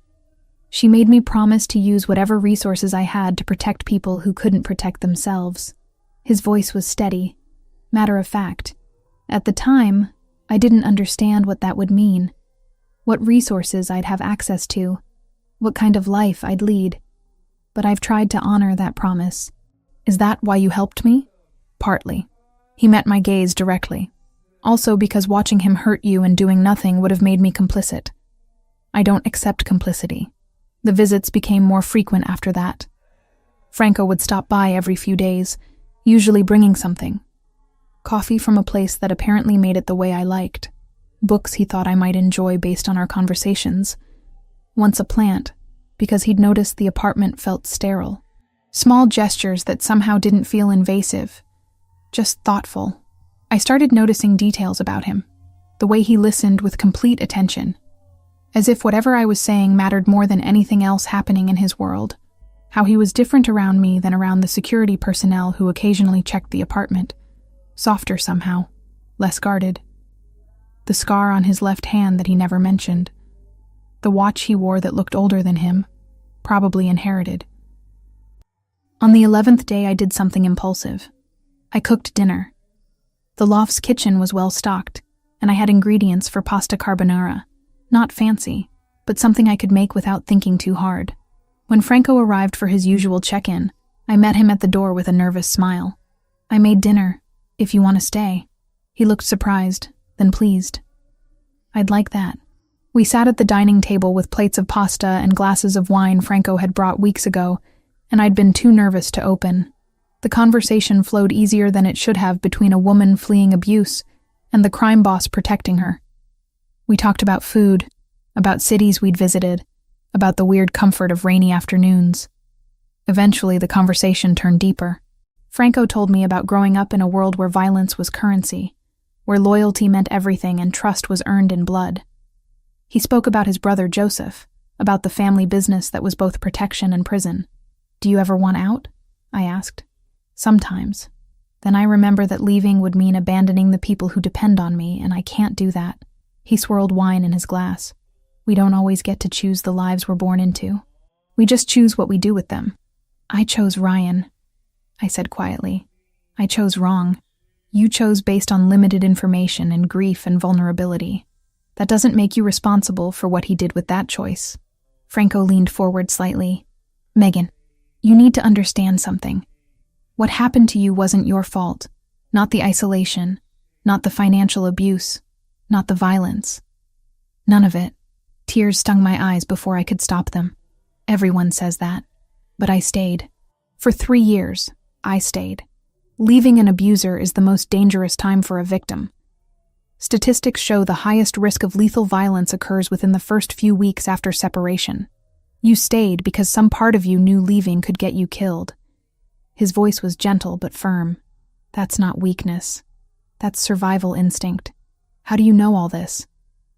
She made me promise to use whatever resources I had to protect people who couldn't protect themselves. His voice was steady, matter of fact. At the time, I didn't understand what that would mean, what resources I'd have access to, what kind of life I'd lead. But I've tried to honor that promise. Is that why you helped me? Partly. He met my gaze directly. Also because watching him hurt you and doing nothing would have made me complicit. I don't accept complicity. The visits became more frequent after that. Franco would stop by every few days, usually bringing something. Coffee from a place that apparently made it the way I liked. Books he thought I might enjoy based on our conversations. Once a plant, because he'd noticed the apartment felt sterile. Small gestures that somehow didn't feel invasive, just thoughtful. I started noticing details about him, the way he listened with complete attention, as if whatever I was saying mattered more than anything else happening in his world. How he was different around me than around the security personnel who occasionally checked the apartment. Softer somehow, less guarded. The scar on his left hand that he never mentioned. The watch he wore that looked older than him, probably inherited. On the 11th day, I did something impulsive. I cooked dinner. The loft's kitchen was well stocked, and I had ingredients for pasta carbonara. Not fancy, but something I could make without thinking too hard. When Franco arrived for his usual check-in, I met him at the door with a nervous smile. I made dinner, if you want to stay. He looked surprised, then pleased. I'd like that. We sat at the dining table with plates of pasta and glasses of wine Franco had brought weeks ago, and I'd been too nervous to open. The conversation flowed easier than it should have between a woman fleeing abuse and the crime boss protecting her. We talked about food, about cities we'd visited, about the weird comfort of rainy afternoons. Eventually, the conversation turned deeper. Franco told me about growing up in a world where violence was currency, where loyalty meant everything and trust was earned in blood. He spoke about his brother Joseph, about the family business that was both protection and prison. "Do you ever want out?" I asked. "Sometimes. Then I remember that leaving would mean abandoning the people who depend on me, and I can't do that." He swirled wine in his glass. "We don't always get to choose the lives we're born into. We just choose what we do with them. I chose Ryan," I said quietly. "I chose wrong. You chose based on limited information and grief and vulnerability. That doesn't make you responsible for what he did with that choice." Franco leaned forward slightly. "Megan, you need to understand something. What happened to you wasn't your fault. Not the isolation, not the financial abuse, not the violence. None of it." Tears stung my eyes before I could stop them. "Everyone says that. But I stayed. For 3 years, I stayed. Leaving an abuser is the most dangerous time for a victim. Statistics show the highest risk of lethal violence occurs within the first few weeks after separation. You stayed because some part of you knew leaving could get you killed." His voice was gentle but firm. "That's not weakness. That's survival instinct. How do you know all this?"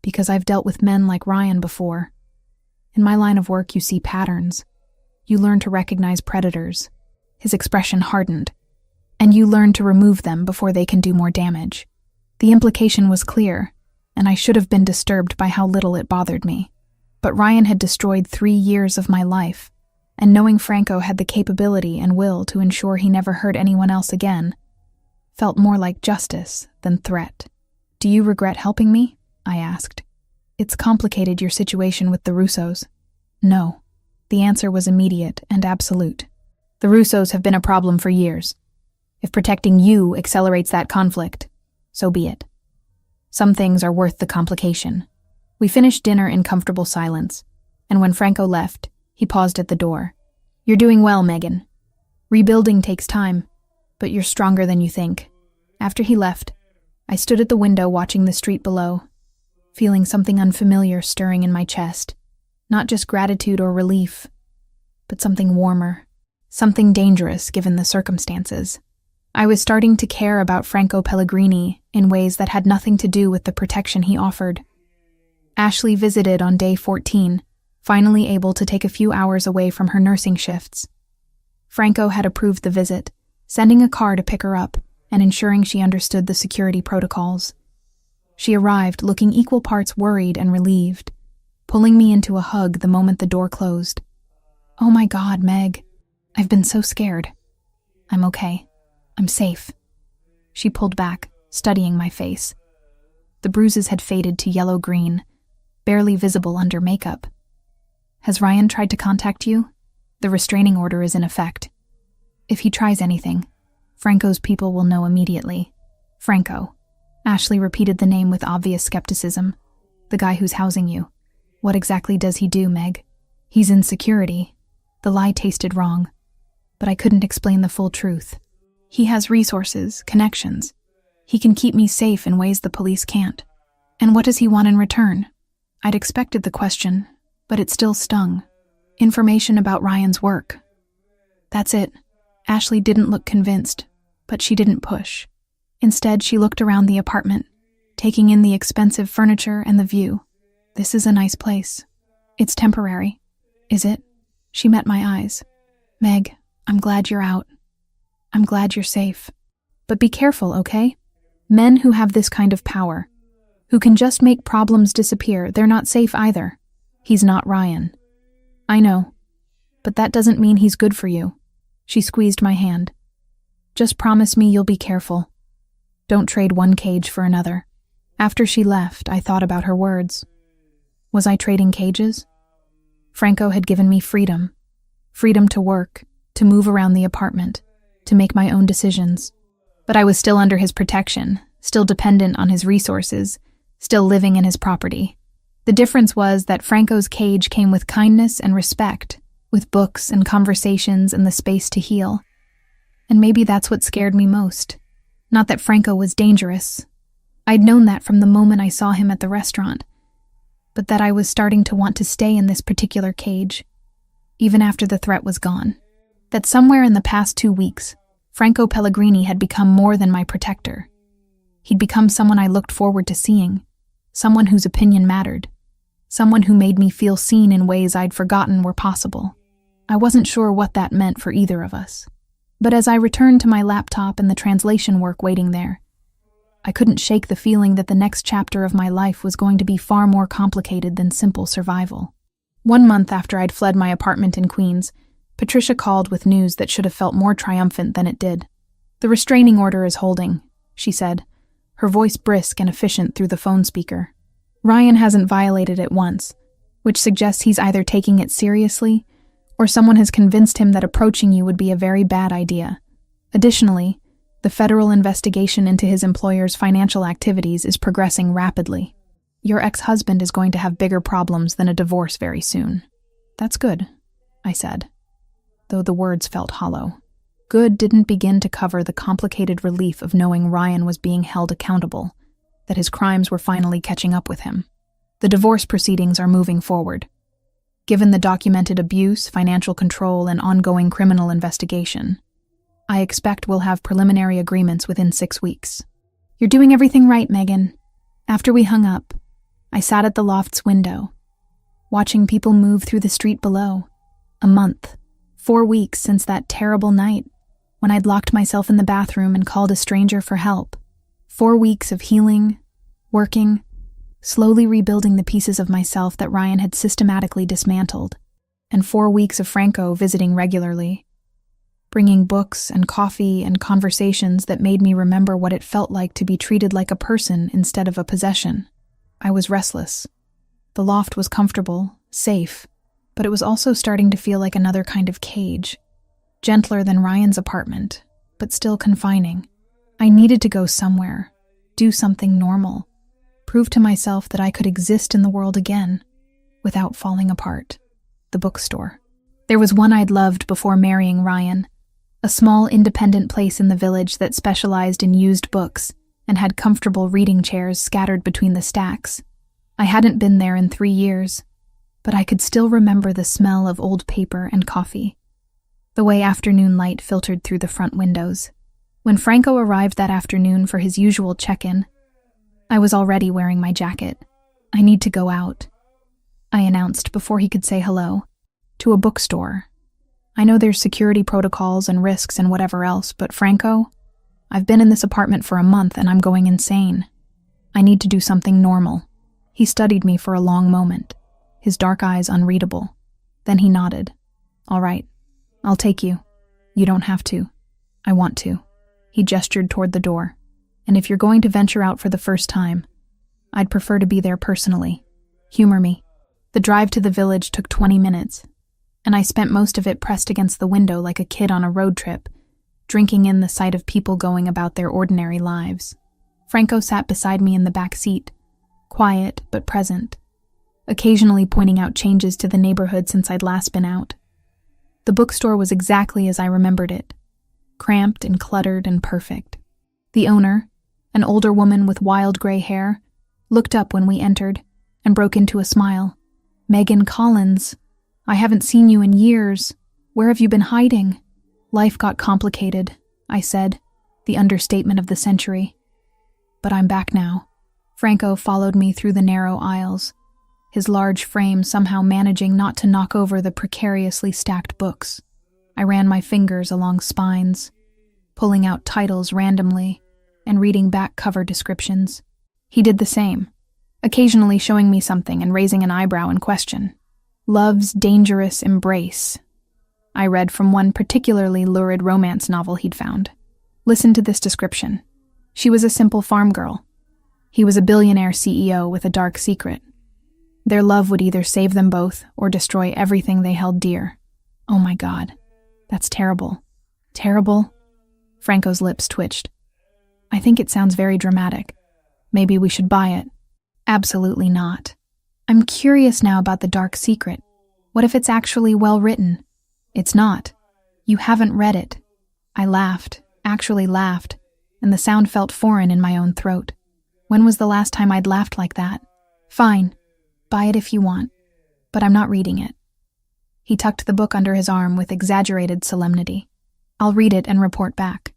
"Because I've dealt with men like Ryan before. In my line of work, you see patterns. You learn to recognize predators." His expression hardened. "And you learn to remove them before they can do more damage." The implication was clear, and I should have been disturbed by how little it bothered me. But Ryan had destroyed 3 years of my life, and knowing Franco had the capability and will to ensure he never hurt anyone else again felt more like justice than threat. "Do you regret helping me?" I asked. "It's complicated, your situation with the Russos." "No." The answer was immediate and absolute. "The Russos have been a problem for years. If protecting you accelerates that conflict, so be it. Some things are worth the complication." We finished dinner in comfortable silence, and when Franco left, he paused at the door. "You're doing well, Megan. Rebuilding takes time, but you're stronger than you think." After he left, I stood at the window watching the street below, feeling something unfamiliar stirring in my chest. Not just gratitude or relief, but something warmer, something dangerous given the circumstances. I was starting to care about Franco Pellegrini in ways that had nothing to do with the protection he offered. Ashley visited on day 14, finally able to take a few hours away from her nursing shifts. Franco had approved the visit, sending a car to pick her up and ensuring she understood the security protocols. She arrived looking equal parts worried and relieved, pulling me into a hug the moment the door closed. "Oh my God, Meg. I've been so scared." "I'm okay. I'm safe." She pulled back, studying my face. The bruises had faded to yellow-green, barely visible under makeup. "Has Ryan tried to contact you? The restraining order is in effect. If he tries anything, Franco's people will know immediately." "Franco." Ashley repeated the name with obvious skepticism. "The guy who's housing you. What exactly does he do, Meg?" "He's in security." The lie tasted wrong, but I couldn't explain the full truth. "He has resources, connections. He can keep me safe in ways the police can't." "And what does he want in return?" I'd expected the question, but it still stung. "Information about Ryan's work." That's it. Ashley didn't look convinced, but she didn't push. Instead, she looked around the apartment, taking in the expensive furniture and the view. "This is a nice place. It's temporary." "Is it?" She met my eyes. "Meg, I'm glad you're out. I'm glad you're safe. But be careful, okay? Men who have this kind of power, who can just make problems disappear, they're not safe either. He's not Ryan." "I know, but that doesn't mean he's good for you." She squeezed my hand. "Just promise me you'll be careful. Don't trade one cage for another." After she left, I thought about her words. Was I trading cages? Franco had given me freedom. Freedom to work, to move around the apartment, to make my own decisions. But I was still under his protection, still dependent on his resources, still living in his property. The difference was that Franco's cage came with kindness and respect, with books and conversations and the space to heal. And maybe that's what scared me most. Not that Franco was dangerous. I'd known that from the moment I saw him at the restaurant, but that I was starting to want to stay in this particular cage, even after the threat was gone. That somewhere in the past 2 weeks, Franco Pellegrini had become more than my protector. He'd become someone I looked forward to seeing, someone whose opinion mattered, someone who made me feel seen in ways I'd forgotten were possible. I wasn't sure what that meant for either of us. But as I returned to my laptop and the translation work waiting there, I couldn't shake the feeling that the next chapter of my life was going to be far more complicated than simple survival. 1 month after I'd fled my apartment in Queens, Patricia called with news that should have felt more triumphant than it did. "The restraining order is holding," she said, her voice brisk and efficient through the phone speaker. "Ryan hasn't violated it once, which suggests he's either taking it seriously or someone has convinced him that approaching you would be a very bad idea. Additionally, the federal investigation into his employer's financial activities is progressing rapidly. Your ex-husband is going to have bigger problems than a divorce very soon." "That's good," I said, though the words felt hollow. Good didn't begin to cover the complicated relief of knowing Ryan was being held accountable, that his crimes were finally catching up with him. "The divorce proceedings are moving forward. Given the documented abuse, financial control, and ongoing criminal investigation, I expect we'll have preliminary agreements within 6 weeks." "You're doing everything right, Megan." After we hung up, I sat at the loft's window, watching people move through the street below. A month, 4 weeks since that terrible night when I'd locked myself in the bathroom and called a stranger for help. 4 weeks of healing, working, slowly rebuilding the pieces of myself that Ryan had systematically dismantled, and 4 weeks of Franco visiting regularly, bringing books and coffee and conversations that made me remember what it felt like to be treated like a person instead of a possession. I was restless. The loft was comfortable, safe, but it was also starting to feel like another kind of cage, gentler than Ryan's apartment, but still confining. I needed to go somewhere, do something normal, prove to myself that I could exist in the world again, without falling apart. The bookstore. There was one I'd loved before marrying Ryan, a small independent place in the village that specialized in used books and had comfortable reading chairs scattered between the stacks. I hadn't been there in 3 years, but I could still remember the smell of old paper and coffee, the way afternoon light filtered through the front windows. When Franco arrived that afternoon for his usual check-in, I was already wearing my jacket. "I need to go out," I announced before he could say hello. "To a bookstore. I know there's security protocols and risks and whatever else, but Franco, I've been in this apartment for a month and I'm going insane. I need to do something normal." He studied me for a long moment, his dark eyes unreadable. Then he nodded. "All right, I'll take you. You don't have to. I want to." He gestured toward the door. "And if you're going to venture out for the first time, I'd prefer to be there personally. Humor me." The drive to the village took 20 minutes, and I spent most of it pressed against the window like a kid on a road trip, drinking in the sight of people going about their ordinary lives. Franco sat beside me in the back seat, quiet but present, occasionally pointing out changes to the neighborhood since I'd last been out. The bookstore was exactly as I remembered it, cramped and cluttered and perfect. The owner, an older woman with wild gray hair, looked up when we entered and broke into a smile. "Megan Collins, I haven't seen you in years. Where have you been hiding?" "Life got complicated," I said, the understatement of the century. "But I'm back now." Franco followed me through the narrow aisles, his large frame somehow managing not to knock over the precariously stacked books. I ran my fingers along spines, pulling out titles randomly and reading back cover descriptions. He did the same, occasionally showing me something and raising an eyebrow in question. "Love's Dangerous Embrace," I read from one particularly lurid romance novel he'd found. Listen to this description. She was a simple farm girl. He was a billionaire CEO with a dark secret. Their love would either save them both or destroy everything they held dear. Oh my God, that's terrible. Terrible? Franco's lips twitched. "I think it sounds very dramatic. Maybe we should buy it." "Absolutely not. I'm curious now about the dark secret. What if it's actually well written?" "It's not. You haven't read it." I laughed, actually laughed, and the sound felt foreign in my own throat. When was the last time I'd laughed like that? "Fine. Buy it if you want. But I'm not reading it." He tucked the book under his arm with exaggerated solemnity. I'll read it and report back.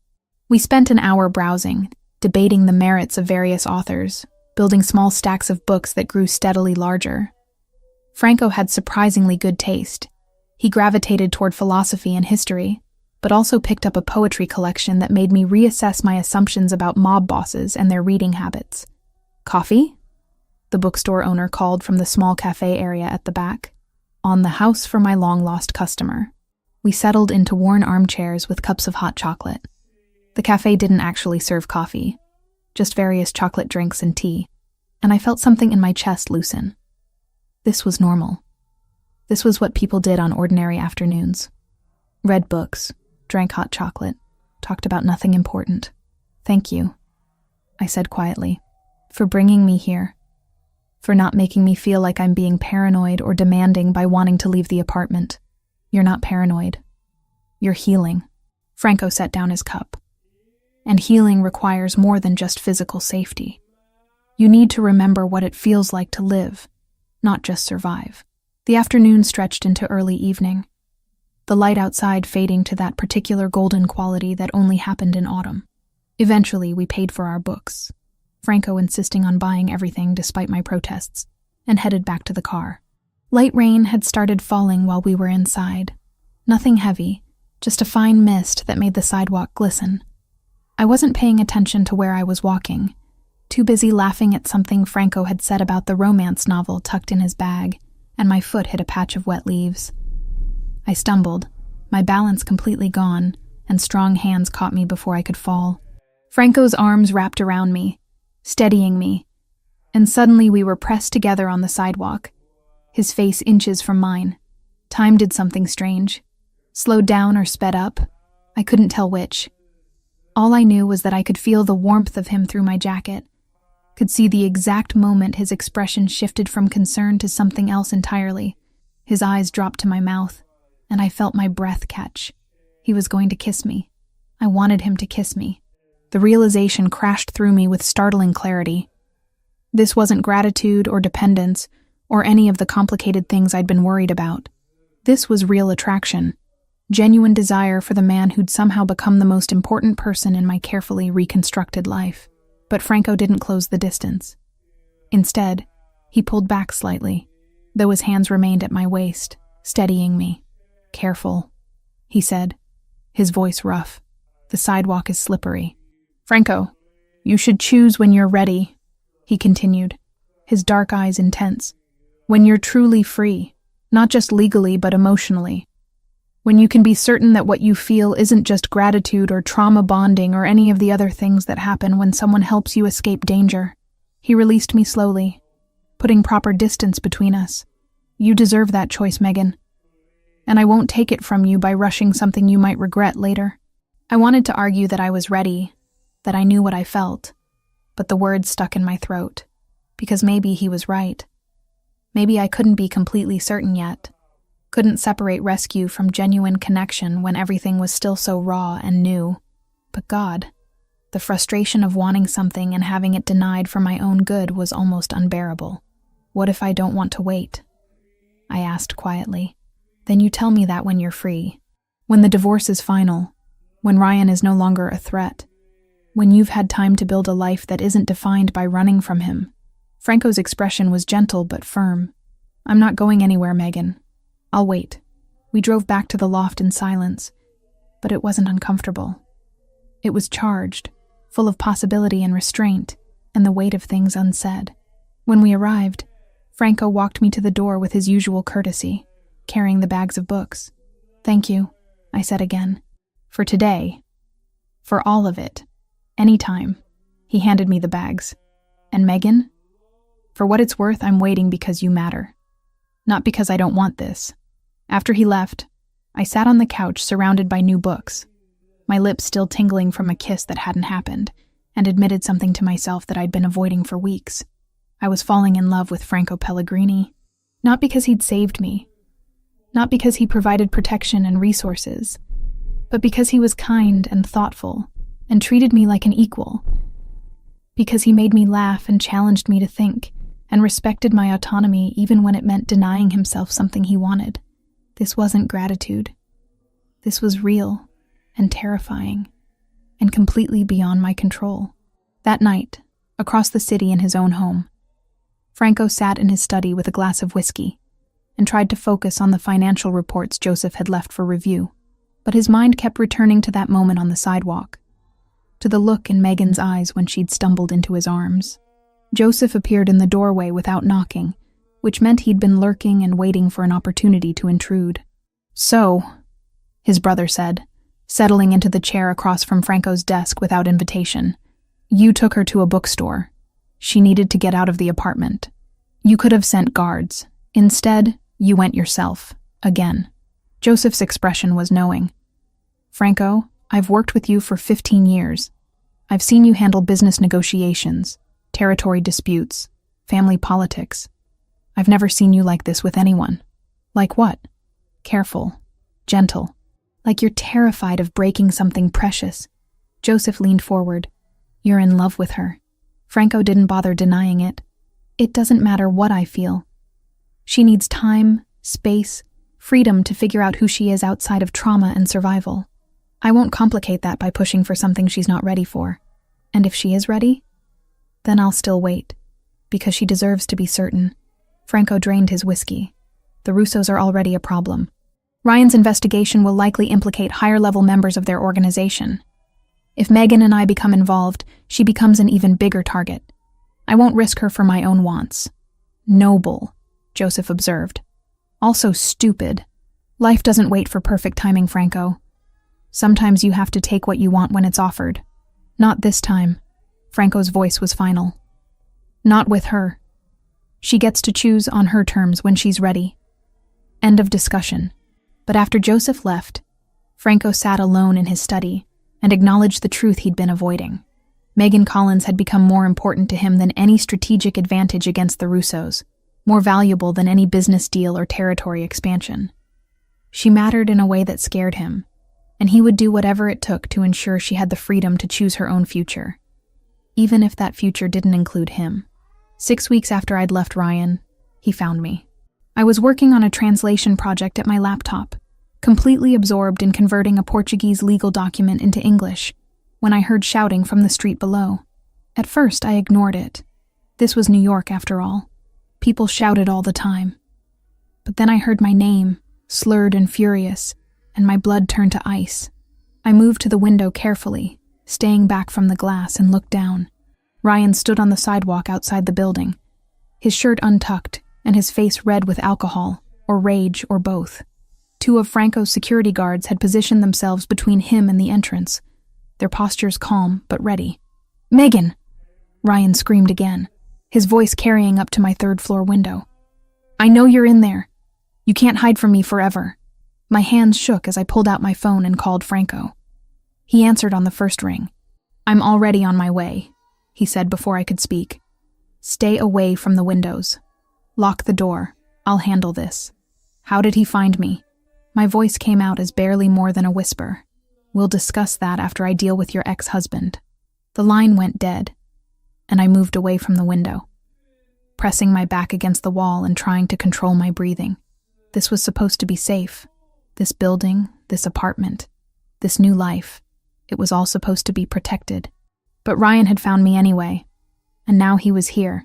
We spent an hour browsing, debating the merits of various authors, building small stacks of books that grew steadily larger. Franco had surprisingly good taste. He gravitated toward philosophy and history, but also picked up a poetry collection that made me reassess my assumptions about mob bosses and their reading habits. Coffee? The bookstore owner called from the small cafe area at the back. On the house for my long-lost customer. We settled into worn armchairs with cups of hot chocolate. The cafe didn't actually serve coffee, just various chocolate drinks and tea, and I felt something in my chest loosen. This was normal. This was what people did on ordinary afternoons. Read books, drank hot chocolate, talked about nothing important. Thank you, I said quietly, for bringing me here, for not making me feel like I'm being paranoid or demanding by wanting to leave the apartment. You're not paranoid. You're healing. Franco set down his cup. And healing requires more than just physical safety. You need to remember what it feels like to live, not just survive. The afternoon stretched into early evening, the light outside fading to that particular golden quality that only happened in autumn. Eventually, we paid for our books, Franco insisting on buying everything despite my protests, and headed back to the car. Light rain had started falling while we were inside. Nothing heavy, just a fine mist that made the sidewalk glisten. I wasn't paying attention to where I was walking, too busy laughing at something Franco had said about the romance novel tucked in his bag, and my foot hit a patch of wet leaves. I stumbled, my balance completely gone, and strong hands caught me before I could fall. Franco's arms wrapped around me, steadying me, and suddenly we were pressed together on the sidewalk, his face inches from mine. Time did something strange. Slowed down or sped up. I couldn't tell which. All I knew was that I could feel the warmth of him through my jacket, could see the exact moment his expression shifted from concern to something else entirely. His eyes dropped to my mouth, and I felt my breath catch. He was going to kiss me. I wanted him to kiss me. The realization crashed through me with startling clarity. This wasn't gratitude or dependence, or any of the complicated things I'd been worried about. This was real attraction, genuine desire for the man who'd somehow become the most important person in my carefully reconstructed life. But Franco didn't close the distance. Instead, he pulled back slightly, though his hands remained at my waist, steadying me. "Careful," he said, his voice rough. "The sidewalk is slippery." "Franco, you should choose when you're ready," he continued, his dark eyes intense. "When you're truly free, not just legally but emotionally. When you can be certain that what you feel isn't just gratitude or trauma bonding or any of the other things that happen when someone helps you escape danger." He released me slowly, putting proper distance between us. "You deserve that choice, Megan. And I won't take it from you by rushing something you might regret later." I wanted to argue that I was ready, that I knew what I felt, but the words stuck in my throat, because maybe he was right. Maybe I couldn't be completely certain yet. Couldn't separate rescue from genuine connection when everything was still so raw and new. But God, the frustration of wanting something and having it denied for my own good was almost unbearable. "What if I don't want to wait?" I asked quietly. "Then you tell me that when you're free. When the divorce is final. When Ryan is no longer a threat. When you've had time to build a life that isn't defined by running from him." Franco's expression was gentle but firm. "I'm not going anywhere, Megan. I'll wait." We drove back to the loft in silence, but it wasn't uncomfortable. It was charged, full of possibility and restraint, and the weight of things unsaid. When we arrived, Franco walked me to the door with his usual courtesy, carrying the bags of books. "Thank you," I said again. "For today. For all of it. Anytime." He handed me the bags. "And Megan? For what it's worth, I'm waiting because you matter. Not because I don't want this." After he left, I sat on the couch surrounded by new books, my lips still tingling from a kiss that hadn't happened, and admitted something to myself that I'd been avoiding for weeks. I was falling in love with Franco Pellegrini, not because he'd saved me, not because he provided protection and resources, but because he was kind and thoughtful and treated me like an equal, because he made me laugh and challenged me to think and respected my autonomy even when it meant denying himself something he wanted. This wasn't gratitude. This was real. and terrifying, and completely beyond my control. That night, across the city in his own home, Franco sat in his study with a glass of whiskey and tried to focus on the financial reports Joseph had left for review, but his mind kept returning to that moment on the sidewalk, to the look in Megan's eyes when she'd stumbled into his arms. Joseph appeared in the doorway without knocking, which meant he'd been lurking and waiting for an opportunity to intrude. "So," his brother said, settling into the chair across from Franco's desk without invitation, "you took her to a bookstore. She needed to get out of the apartment. You could have sent guards. Instead, you went yourself, again." Joseph's expression was knowing. "Franco, I've worked with you for 15 years. I've seen you handle business negotiations, territory disputes, family politics. I've never seen you like this with anyone." "Like what?" "Careful, gentle, like you're terrified of breaking something precious." Joseph leaned forward. "You're in love with her." Franco didn't bother denying it. "It doesn't matter what I feel. She needs time, space, freedom to figure out who she is outside of trauma and survival. I won't complicate that by pushing for something she's not ready for. And if she is ready, then I'll still wait, because she deserves to be certain." Franco drained his whiskey. "The Russos are already a problem. Ryan's investigation will likely implicate higher-level members of their organization. If Megan and I become involved, she becomes an even bigger target. I won't risk her for my own wants." "Noble," Joseph observed. "Also stupid. Life doesn't wait for perfect timing, Franco. Sometimes you have to take what you want when it's offered. Not this time." Franco's voice was final. "Not with her. She gets to choose on her terms when she's ready." End of discussion. But after Joseph left, Franco sat alone in his study and acknowledged the truth he'd been avoiding. Megan Collins had become more important to him than any strategic advantage against the Russos, more valuable than any business deal or territory expansion. She mattered in a way that scared him, and he would do whatever it took to ensure she had the freedom to choose her own future, even if that future didn't include him. 6 weeks after I'd left Ryan, he found me. I was working on a translation project at my laptop, completely absorbed in converting a Portuguese legal document into English, when I heard shouting from the street below. At first, I ignored it. This was New York, after all. People shouted all the time. But then I heard my name, slurred and furious, and my blood turned to ice. I moved to the window carefully, staying back from the glass, and looked down. Ryan stood on the sidewalk outside the building, his shirt untucked and his face red with alcohol, or rage, or both. 2 of Franco's security guards had positioned themselves between him and the entrance, their postures calm but ready. "Megan!" Ryan screamed again, his voice carrying up to my 3rd-floor window. "I know you're in there. You can't hide from me forever." My hands shook as I pulled out my phone and called Franco. He answered on the first ring. "I'm already on my way," he said before I could speak. "Stay away from the windows. Lock the door. I'll handle this." "How did he find me?" My voice came out as barely more than a whisper. "We'll discuss that after I deal with your ex-husband." The line went dead, and I moved away from the window, pressing my back against the wall and trying to control my breathing. This was supposed to be safe. This building, this apartment, this new life. It was all supposed to be protected. But Ryan had found me anyway, and now he was here.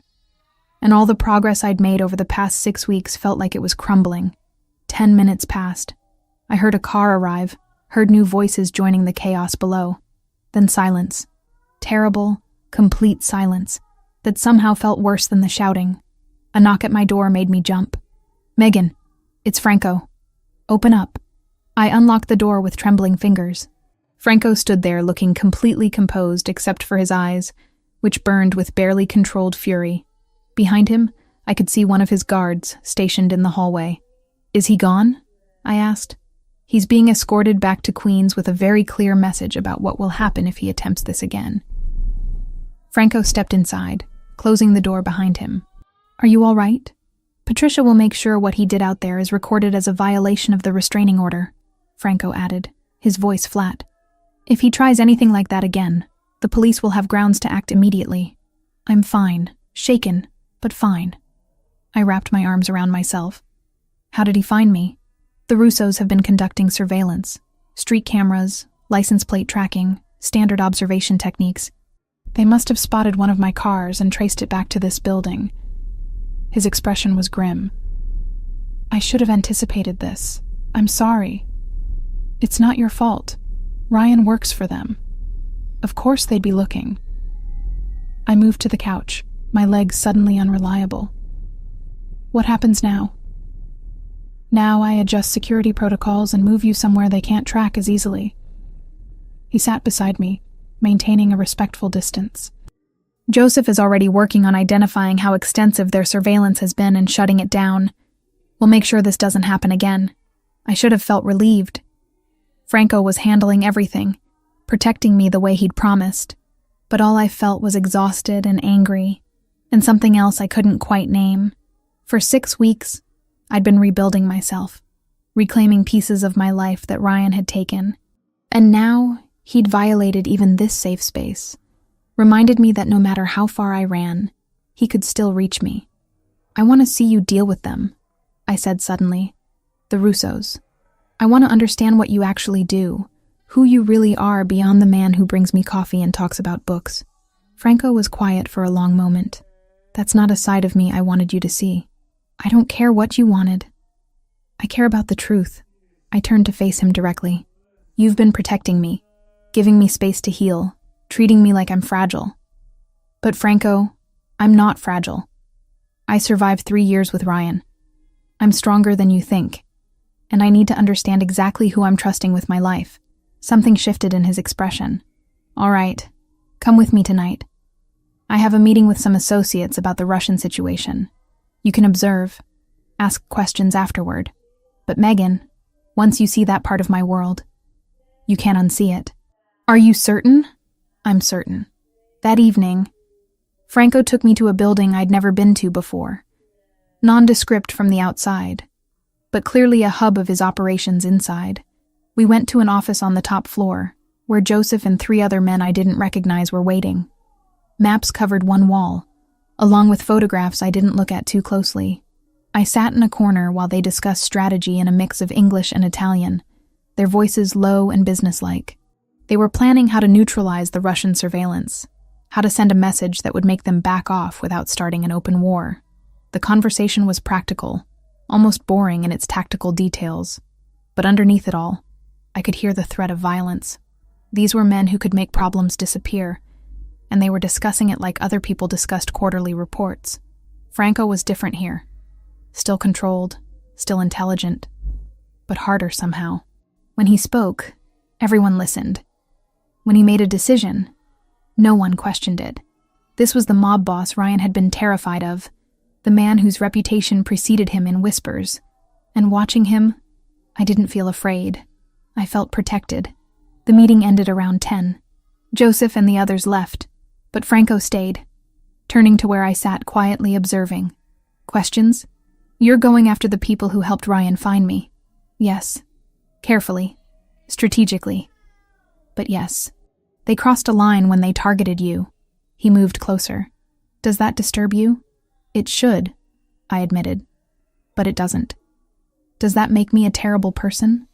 And all the progress I'd made over the past 6 weeks felt like it was crumbling. 10 minutes passed. I heard a car arrive, heard new voices joining the chaos below. Then silence. Terrible, complete silence that somehow felt worse than the shouting. A knock at my door made me jump. "Megan, it's Franco. Open up." I unlocked the door with trembling fingers. Franco stood there looking completely composed except for his eyes, which burned with barely controlled fury. Behind him, I could see one of his guards stationed in the hallway. "Is he gone?" I asked. "He's being escorted back to Queens with a very clear message about what will happen if he attempts this again." Franco stepped inside, closing the door behind him. "Are you all right? Patricia will make sure what he did out there is recorded as a violation of the restraining order," Franco added, his voice flat. "If he tries anything like that again, the police will have grounds to act immediately." "I'm fine, shaken, but fine." I wrapped my arms around myself. "How did he find me?" "The Russos have been conducting surveillance. Street cameras, license plate tracking, standard observation techniques. They must have spotted one of my cars and traced it back to this building. His expression was grim. I should have anticipated this. I'm sorry. It's not your fault. Ryan works for them. Of course they'd be looking. I moved to the couch, my legs suddenly unreliable. What happens now? Now I adjust security protocols and move you somewhere they can't track as easily. He sat beside me, maintaining a respectful distance. Joseph is already working on identifying how extensive their surveillance has been and shutting it down. We'll make sure this doesn't happen again. I should have felt relieved. Franco was handling everything, protecting me the way he'd promised, but all I felt was exhausted and angry, and something else I couldn't quite name. For 6 weeks, I'd been rebuilding myself, reclaiming pieces of my life that Ryan had taken, and now he'd violated even this safe space, reminded me that no matter how far I ran, he could still reach me. I want to see you deal with them, I said suddenly. The Russos. I want to understand what you actually do, who you really are beyond the man who brings me coffee and talks about books. Franco was quiet for a long moment. That's not a side of me I wanted you to see. I don't care what you wanted. I care about the truth. I turned to face him directly. You've been protecting me, giving me space to heal, treating me like I'm fragile. But Franco, I'm not fragile. I survived 3 years with Ryan. I'm stronger than you think, and I need to understand exactly who I'm trusting with my life. Something shifted in his expression. All right, come with me tonight. I have a meeting with some associates about the Russian situation. You can observe, ask questions afterward. But Megan, once you see that part of my world, you can't unsee it. Are you certain? I'm certain. That evening, Franco took me to a building I'd never been to before. Nondescript from the outside, but clearly a hub of his operations inside. We went to an office on the top floor, where Joseph and 3 other men I didn't recognize were waiting. Maps covered one wall, along with photographs I didn't look at too closely. I sat in a corner while they discussed strategy in a mix of English and Italian, their voices low and businesslike. They were planning how to neutralize the Russian surveillance, how to send a message that would make them back off without starting an open war. The conversation was practical, almost boring in its tactical details, but underneath it all, I could hear the threat of violence. These were men who could make problems disappear, and they were discussing it like other people discussed quarterly reports. Franco was different here. Still controlled, still intelligent, but harder somehow. When he spoke, everyone listened. When he made a decision, no one questioned it. This was the mob boss Ryan had been terrified of, the man whose reputation preceded him in whispers. And watching him, I didn't feel afraid. I felt protected. The meeting ended around 10. Joseph and the others left, but Franco stayed, turning to where I sat quietly observing. Questions? You're going after the people who helped Ryan find me. Yes. Carefully. Strategically. But yes. They crossed a line when they targeted you. He moved closer. Does that disturb you? It should, I admitted. But it doesn't. Does that make me a terrible person?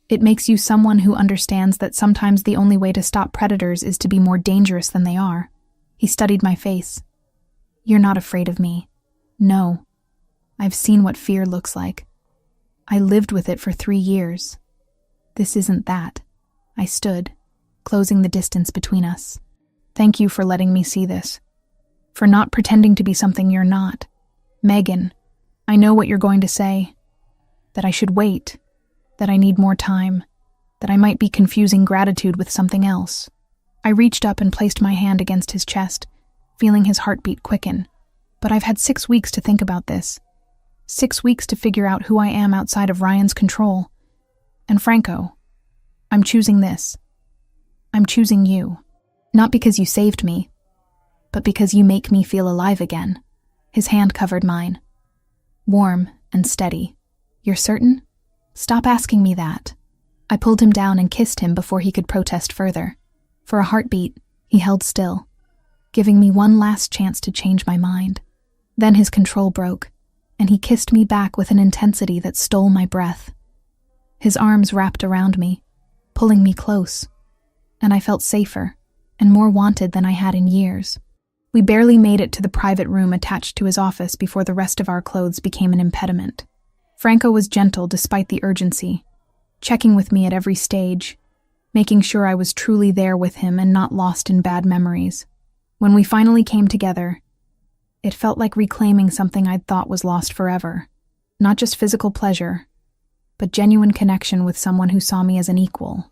It makes you someone who understands that sometimes the only way to stop predators is to be more dangerous than they are. He studied my face. You're not afraid of me. No. I've seen what fear looks like. I lived with it for 3 years. This isn't that. I stood, closing the distance between us. Thank you for letting me see this. For not pretending to be something you're not. Megan, I know what you're going to say. That I should wait. That I need more time. That I might be confusing gratitude with something else. I reached up and placed my hand against his chest, feeling his heartbeat quicken. But I've had 6 weeks to think about this. 6 weeks to figure out who I am outside of Ryan's control. And Franco, I'm choosing this. I'm choosing you. Not because you saved me, but because you make me feel alive again. His hand covered mine. Warm and steady. You're certain? Stop asking me that. I pulled him down and kissed him before he could protest further. For a heartbeat, he held still, giving me one last chance to change my mind. Then his control broke, and he kissed me back with an intensity that stole my breath. His arms wrapped around me, pulling me close, and I felt safer and more wanted than I had in years. We barely made it to the private room attached to his office before the rest of our clothes became an impediment. Franco was gentle despite the urgency, checking with me at every stage, making sure I was truly there with him and not lost in bad memories. When we finally came together, it felt like reclaiming something I'd thought was lost forever. Not just physical pleasure, but genuine connection with someone who saw me as an equal.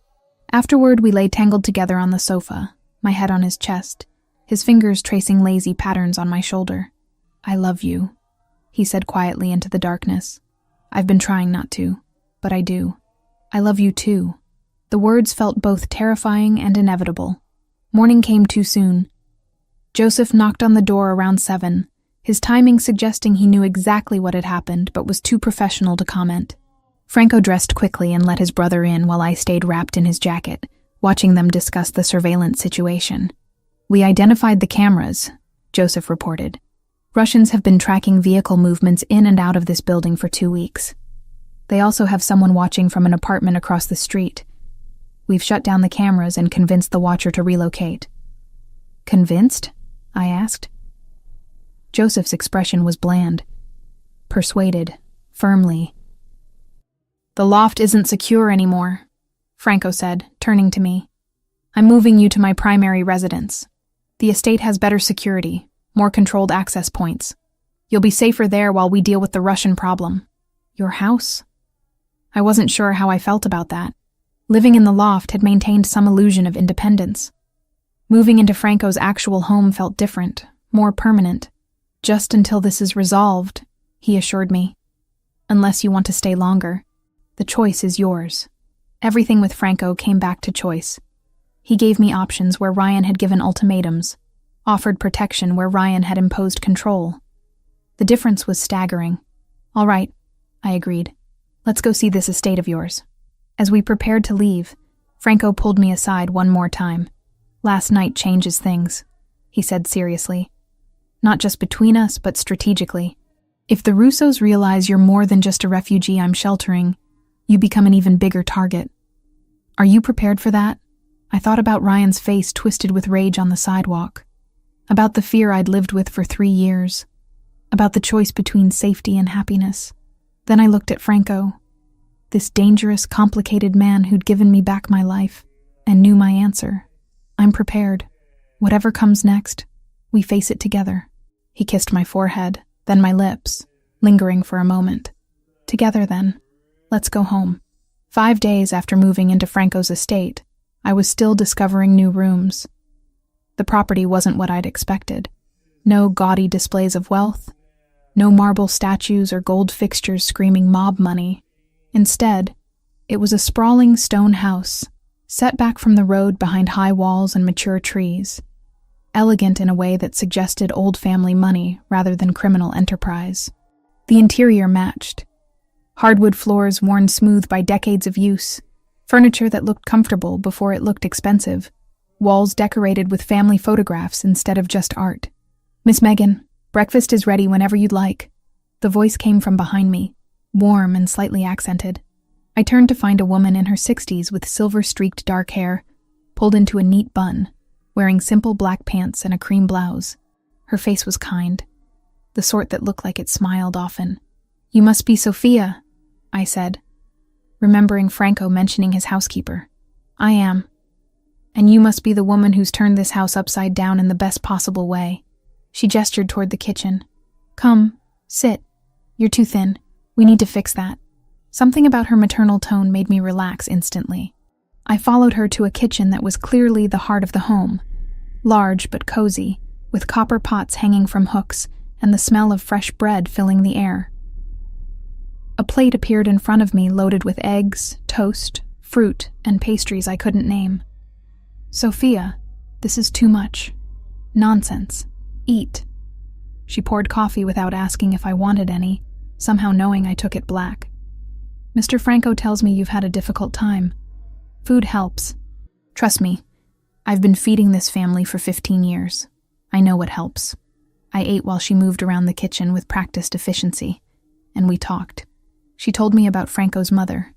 Afterward, we lay tangled together on the sofa, my head on his chest, his fingers tracing lazy patterns on my shoulder. "I love you," he said quietly into the darkness. "I've been trying not to, but I do. I love you too." The words felt both terrifying and inevitable. Morning came too soon. Joseph knocked on the door around 7, his timing suggesting he knew exactly what had happened but was too professional to comment. Franco dressed quickly and let his brother in while I stayed wrapped in his jacket, watching them discuss the surveillance situation. "We identified the cameras," Joseph reported. "Russians have been tracking vehicle movements in and out of this building for 2 weeks. They also have someone watching from an apartment across the street. We've shut down the cameras and convinced the watcher to relocate." "Convinced?" I asked. Joseph's expression was bland. Persuaded, firmly. "The loft isn't secure anymore," Franco said, turning to me. "I'm moving you to my primary residence. The estate has better security, more controlled access points. You'll be safer there while we deal with the Russian problem." "Your house?" I wasn't sure how I felt about that. Living in the loft had maintained some illusion of independence. Moving into Franco's actual home felt different, more permanent. "Just until this is resolved," he assured me. "Unless you want to stay longer. The choice is yours." Everything with Franco came back to choice. He gave me options where Ryan had given ultimatums, offered protection where Ryan had imposed control. The difference was staggering. "All right," I agreed. "Let's go see this estate of yours." As we prepared to leave, Franco pulled me aside one more time. "Last night changes things," he said seriously. "Not just between us, but strategically. If the Russos realize you're more than just a refugee I'm sheltering, you become an even bigger target. Are you prepared for that?" I thought about Ryan's face twisted with rage on the sidewalk, about the fear I'd lived with for 3 years, about the choice between safety and happiness. Then I looked at Franco, this dangerous, complicated man who'd given me back my life, and knew my answer. "I'm prepared. Whatever comes next, we face it together." He kissed my forehead, then my lips, lingering for a moment. "Together then. Let's go home." 5 days after moving into Franco's estate, I was still discovering new rooms. The property wasn't what I'd expected. No gaudy displays of wealth, no marble statues or gold fixtures screaming mob money. Instead, it was a sprawling stone house, set back from the road behind high walls and mature trees, elegant in a way that suggested old family money rather than criminal enterprise. The interior matched. Hardwood floors worn smooth by decades of use, furniture that looked comfortable before it looked expensive, walls decorated with family photographs instead of just art. "Miss Megan, breakfast is ready whenever you'd like." The voice came from behind me, warm and slightly accented. I turned to find a woman in her 60s with silver-streaked dark hair, pulled into a neat bun, wearing simple black pants and a cream blouse. Her face was kind, the sort that looked like it smiled often. "You must be Sophia," I said, remembering Franco mentioning his housekeeper. "I am. And you must be the woman who's turned this house upside down in the best possible way." She gestured toward the kitchen. "Come, sit. You're too thin. We need to fix that." Something about her maternal tone made me relax instantly. I followed her to a kitchen that was clearly the heart of the home, large but cozy, with copper pots hanging from hooks and the smell of fresh bread filling the air. A plate appeared in front of me loaded with eggs, toast, fruit, and pastries I couldn't name. "Sophia, this is too much. Nonsense. Eat." She poured coffee without asking if I wanted any, somehow knowing I took it black. "Mr. Franco tells me you've had a difficult time. Food helps. Trust me, I've been feeding this family for 15 years. I know what helps." I ate while she moved around the kitchen with practiced efficiency, and we talked. She told me about Franco's mother,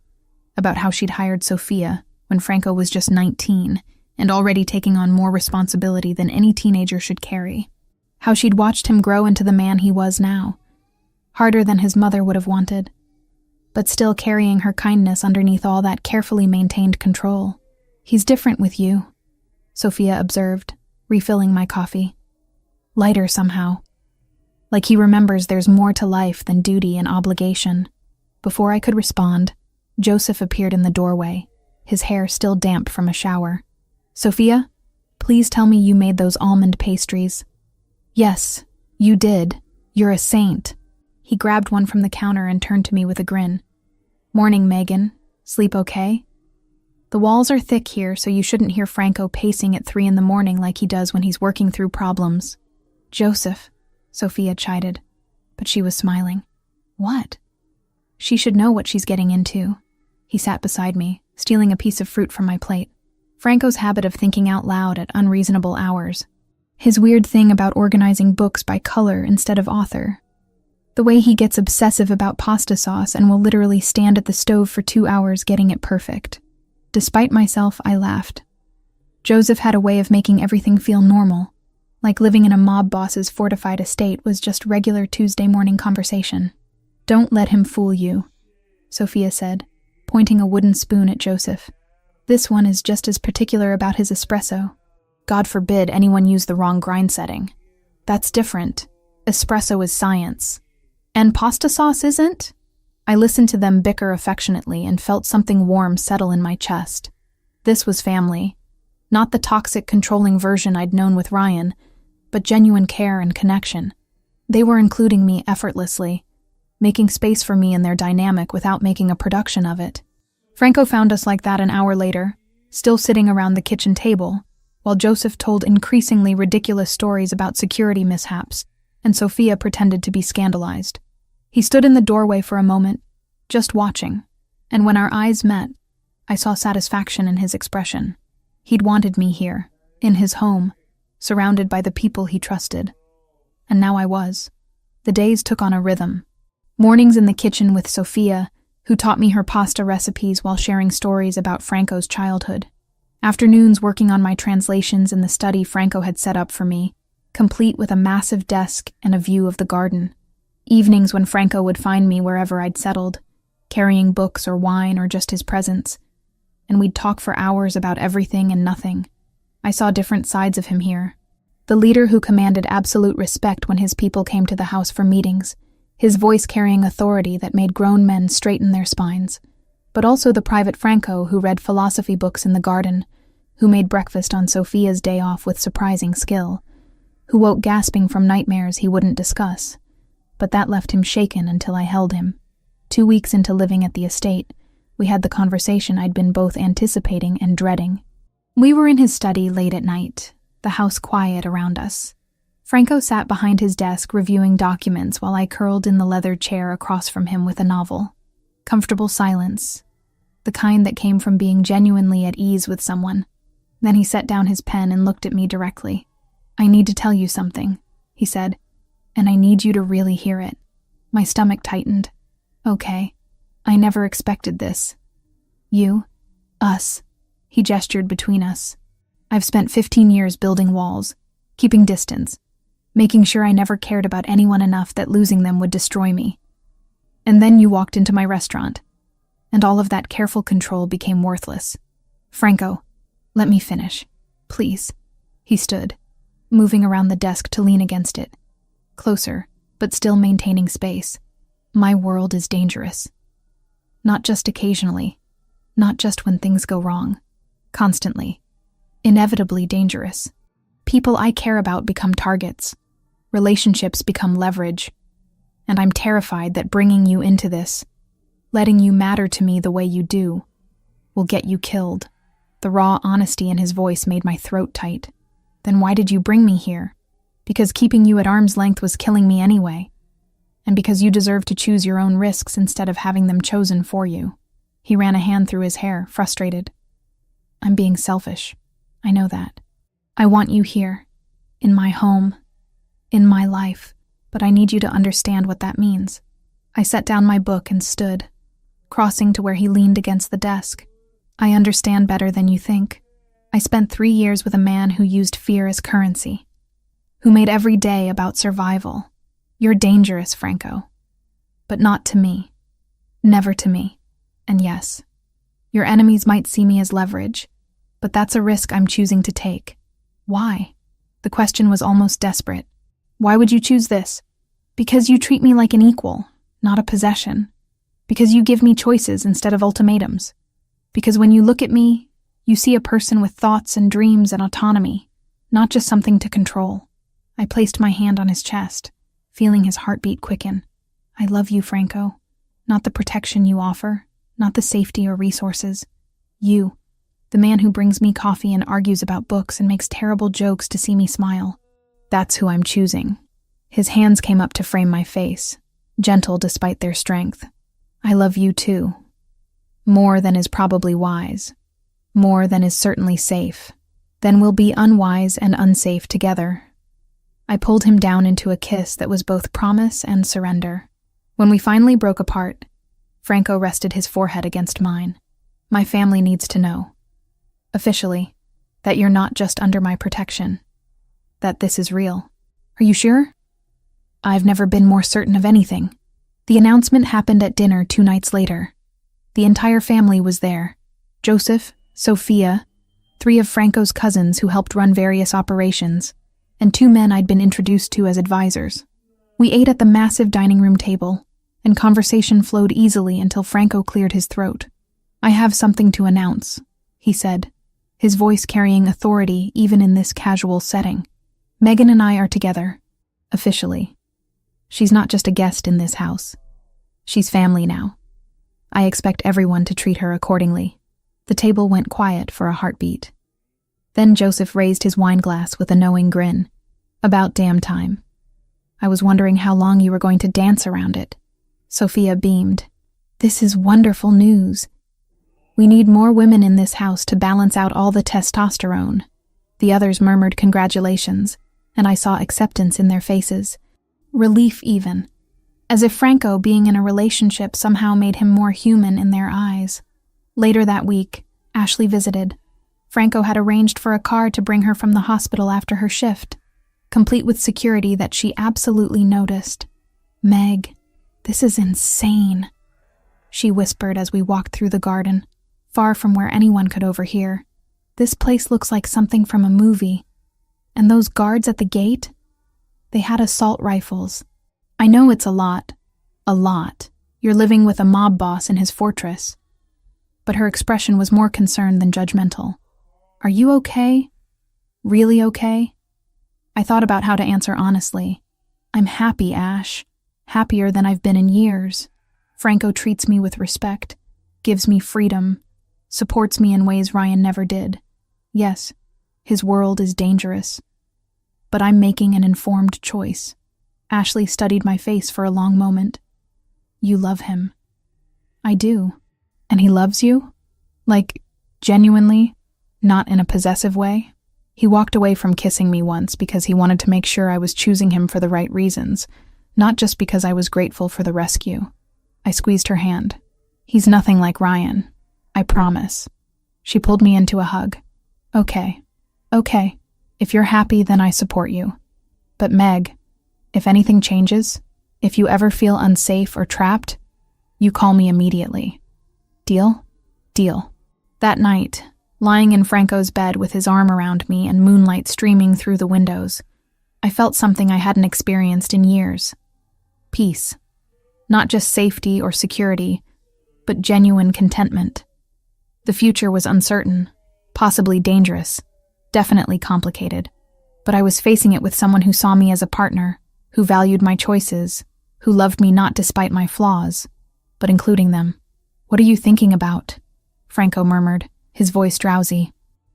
about how she'd hired Sophia when Franco was just 19 and already taking on more responsibility than any teenager should carry. How she'd watched him grow into the man he was now. Harder than his mother would have wanted, but still carrying her kindness underneath all that carefully maintained control. "He's different with you," Sophia observed, refilling my coffee. "Lighter somehow. Like he remembers there's more to life than duty and obligation." Before I could respond, Joseph appeared in the doorway, his hair still damp from a shower. "Sophia, please tell me you made those almond pastries." "Yes, you did. You're a saint." He grabbed one from the counter and turned to me with a grin. "Morning, Megan. Sleep okay?" "The walls are thick here, so you shouldn't hear Franco pacing at 3 a.m. like he does when he's working through problems." "Joseph," Sophia chided, but she was smiling. "What?" "She should know what she's getting into." He sat beside me, stealing a piece of fruit from my plate. Franco's habit of thinking out loud at unreasonable hours. His weird thing about organizing books by color instead of author. The way he gets obsessive about pasta sauce and will literally stand at the stove for 2 hours getting it perfect. Despite myself, I laughed. Joseph had a way of making everything feel normal, like living in a mob boss's fortified estate was just regular Tuesday morning conversation. "Don't let him fool you," Sophia said, pointing a wooden spoon at Joseph. "This one is just as particular about his espresso. God forbid anyone use the wrong grind setting. That's different. Espresso is science. And pasta sauce isn't?" I listened to them bicker affectionately and felt something warm settle in my chest. This was family. Not the toxic, controlling version I'd known with Ryan, but genuine care and connection. They were including me effortlessly, making space for me in their dynamic without making a production of it. Franco found us like that an hour later, still sitting around the kitchen table, while Joseph told increasingly ridiculous stories about security mishaps, and Sophia pretended to be scandalized. He stood in the doorway for a moment, just watching, and when our eyes met, I saw satisfaction in his expression. He'd wanted me here, in his home, surrounded by the people he trusted. And now I was. The days took on a rhythm. Mornings in the kitchen with Sophia, who taught me her pasta recipes while sharing stories about Franco's childhood. Afternoons working on my translations in the study Franco had set up for me, complete with a massive desk and a view of the garden. Evenings when Franco would find me wherever I'd settled, carrying books or wine or just his presence, and we'd talk for hours about everything and nothing. I saw different sides of him here. The leader who commanded absolute respect when his people came to the house for meetings, his voice carrying authority that made grown men straighten their spines, but also the private Franco who read philosophy books in the garden, who made breakfast on Sophia's day off with surprising skill, who woke gasping from nightmares he wouldn't discuss. But that left him shaken until I held him. 2 weeks into living at the estate, we had the conversation I'd been both anticipating and dreading. We were in his study late at night, the house quiet around us. Franco sat behind his desk reviewing documents while I curled in the leather chair across from him with a novel. Comfortable silence, the kind that came from being genuinely at ease with someone. Then he set down his pen and looked at me directly. "I need to tell you something," he said, "and I need you to really hear it." My stomach tightened. "Okay, I never expected this." "You? Us?" He gestured between us. "I've spent 15 years building walls, keeping distance, making sure I never cared about anyone enough that losing them would destroy me. And then you walked into my restaurant, and all of that careful control became worthless. Franco, let me finish, please." He stood, moving around the desk to lean against it. Closer, but still maintaining space. "My world is dangerous. Not just occasionally, not just when things go wrong. Constantly. Inevitably dangerous. People I care about become targets. Relationships become leverage. And I'm terrified that bringing you into this, letting you matter to me the way you do, will get you killed." The raw honesty in his voice made my throat tight. "Then why did you bring me here?" "Because keeping you at arm's length was killing me anyway. And because you deserve to choose your own risks instead of having them chosen for you." He ran a hand through his hair, frustrated. "I'm being selfish. I know that. I want you here, in my home, in my life, but I need you to understand what that means." I set down my book and stood, crossing to where he leaned against the desk. "I understand better than you think. I spent 3 years with a man who used fear as currency, who made every day about survival. You're dangerous, Franco. But not to me. Never to me. And yes, your enemies might see me as leverage, but that's a risk I'm choosing to take. Why? The question was almost desperate. Why would you choose this? Because you treat me like an equal, not a possession. Because you give me choices instead of ultimatums. Because when you look at me, you see a person with thoughts and dreams and autonomy, not just something to control. I placed my hand on his chest, feeling his heartbeat quicken. I love you, Franco. Not the protection you offer, not the safety or resources. You, the man who brings me coffee and argues about books and makes terrible jokes to see me smile. That's who I'm choosing. His hands came up to frame my face, gentle despite their strength. I love you too. More than is probably wise. More than is certainly safe. Then we'll be unwise and unsafe together. I pulled him down into a kiss that was both promise and surrender. When we finally broke apart, Franco rested his forehead against mine. My family needs to know, officially, that you're not just under my protection. That this is real. Are you sure? I've never been more certain of anything. The announcement happened at dinner 2 nights later. The entire family was there. Joseph, Sophia, 3 of Franco's cousins who helped run various operations, and 2 men I'd been introduced to as advisors. We ate at the massive dining room table, and conversation flowed easily until Franco cleared his throat. I have something to announce, he said, his voice carrying authority even in this casual setting. Megan and I are together, officially. She's not just a guest in this house. She's family now. I expect everyone to treat her accordingly. The table went quiet for a heartbeat. Then Joseph raised his wine glass with a knowing grin. About damn time. I was wondering how long you were going to dance around it. Sophia beamed. This is wonderful news. We need more women in this house to balance out all the testosterone. The others murmured congratulations, and I saw acceptance in their faces. Relief even. As if Franco being in a relationship somehow made him more human in their eyes. Later that week, Ashley visited. Franco had arranged for a car to bring her from the hospital after her shift, complete with security that she absolutely noticed. Meg, this is insane, she whispered as we walked through the garden, far from where anyone could overhear. This place looks like something from a movie. And those guards at the gate? They had assault rifles. I know it's a lot. A lot. You're living with a mob boss in his fortress. But her expression was more concerned than judgmental. Are you okay? Really okay? I thought about how to answer honestly. I'm happy, Ash. Happier than I've been in years. Franco treats me with respect, gives me freedom, supports me in ways Ryan never did. Yes, his world is dangerous. But I'm making an informed choice. Ashley studied my face for a long moment. You love him. I do. And he loves you? Like, genuinely? Not in a possessive way? He walked away from kissing me once because he wanted to make sure I was choosing him for the right reasons, not just because I was grateful for the rescue. I squeezed her hand. He's nothing like Ryan. I promise. She pulled me into a hug. Okay. If you're happy, then I support you. But Meg, if anything changes, if you ever feel unsafe or trapped, you call me immediately. Deal? Deal. That night, lying in Franco's bed with his arm around me and moonlight streaming through the windows, I felt something I hadn't experienced in years. Peace. Not just safety or security, but genuine contentment. The future was uncertain, possibly dangerous, definitely complicated, but I was facing it with someone who saw me as a partner, who valued my choices, who loved me not despite my flaws, but including them. What are you thinking about? Franco murmured, his voice drowsy.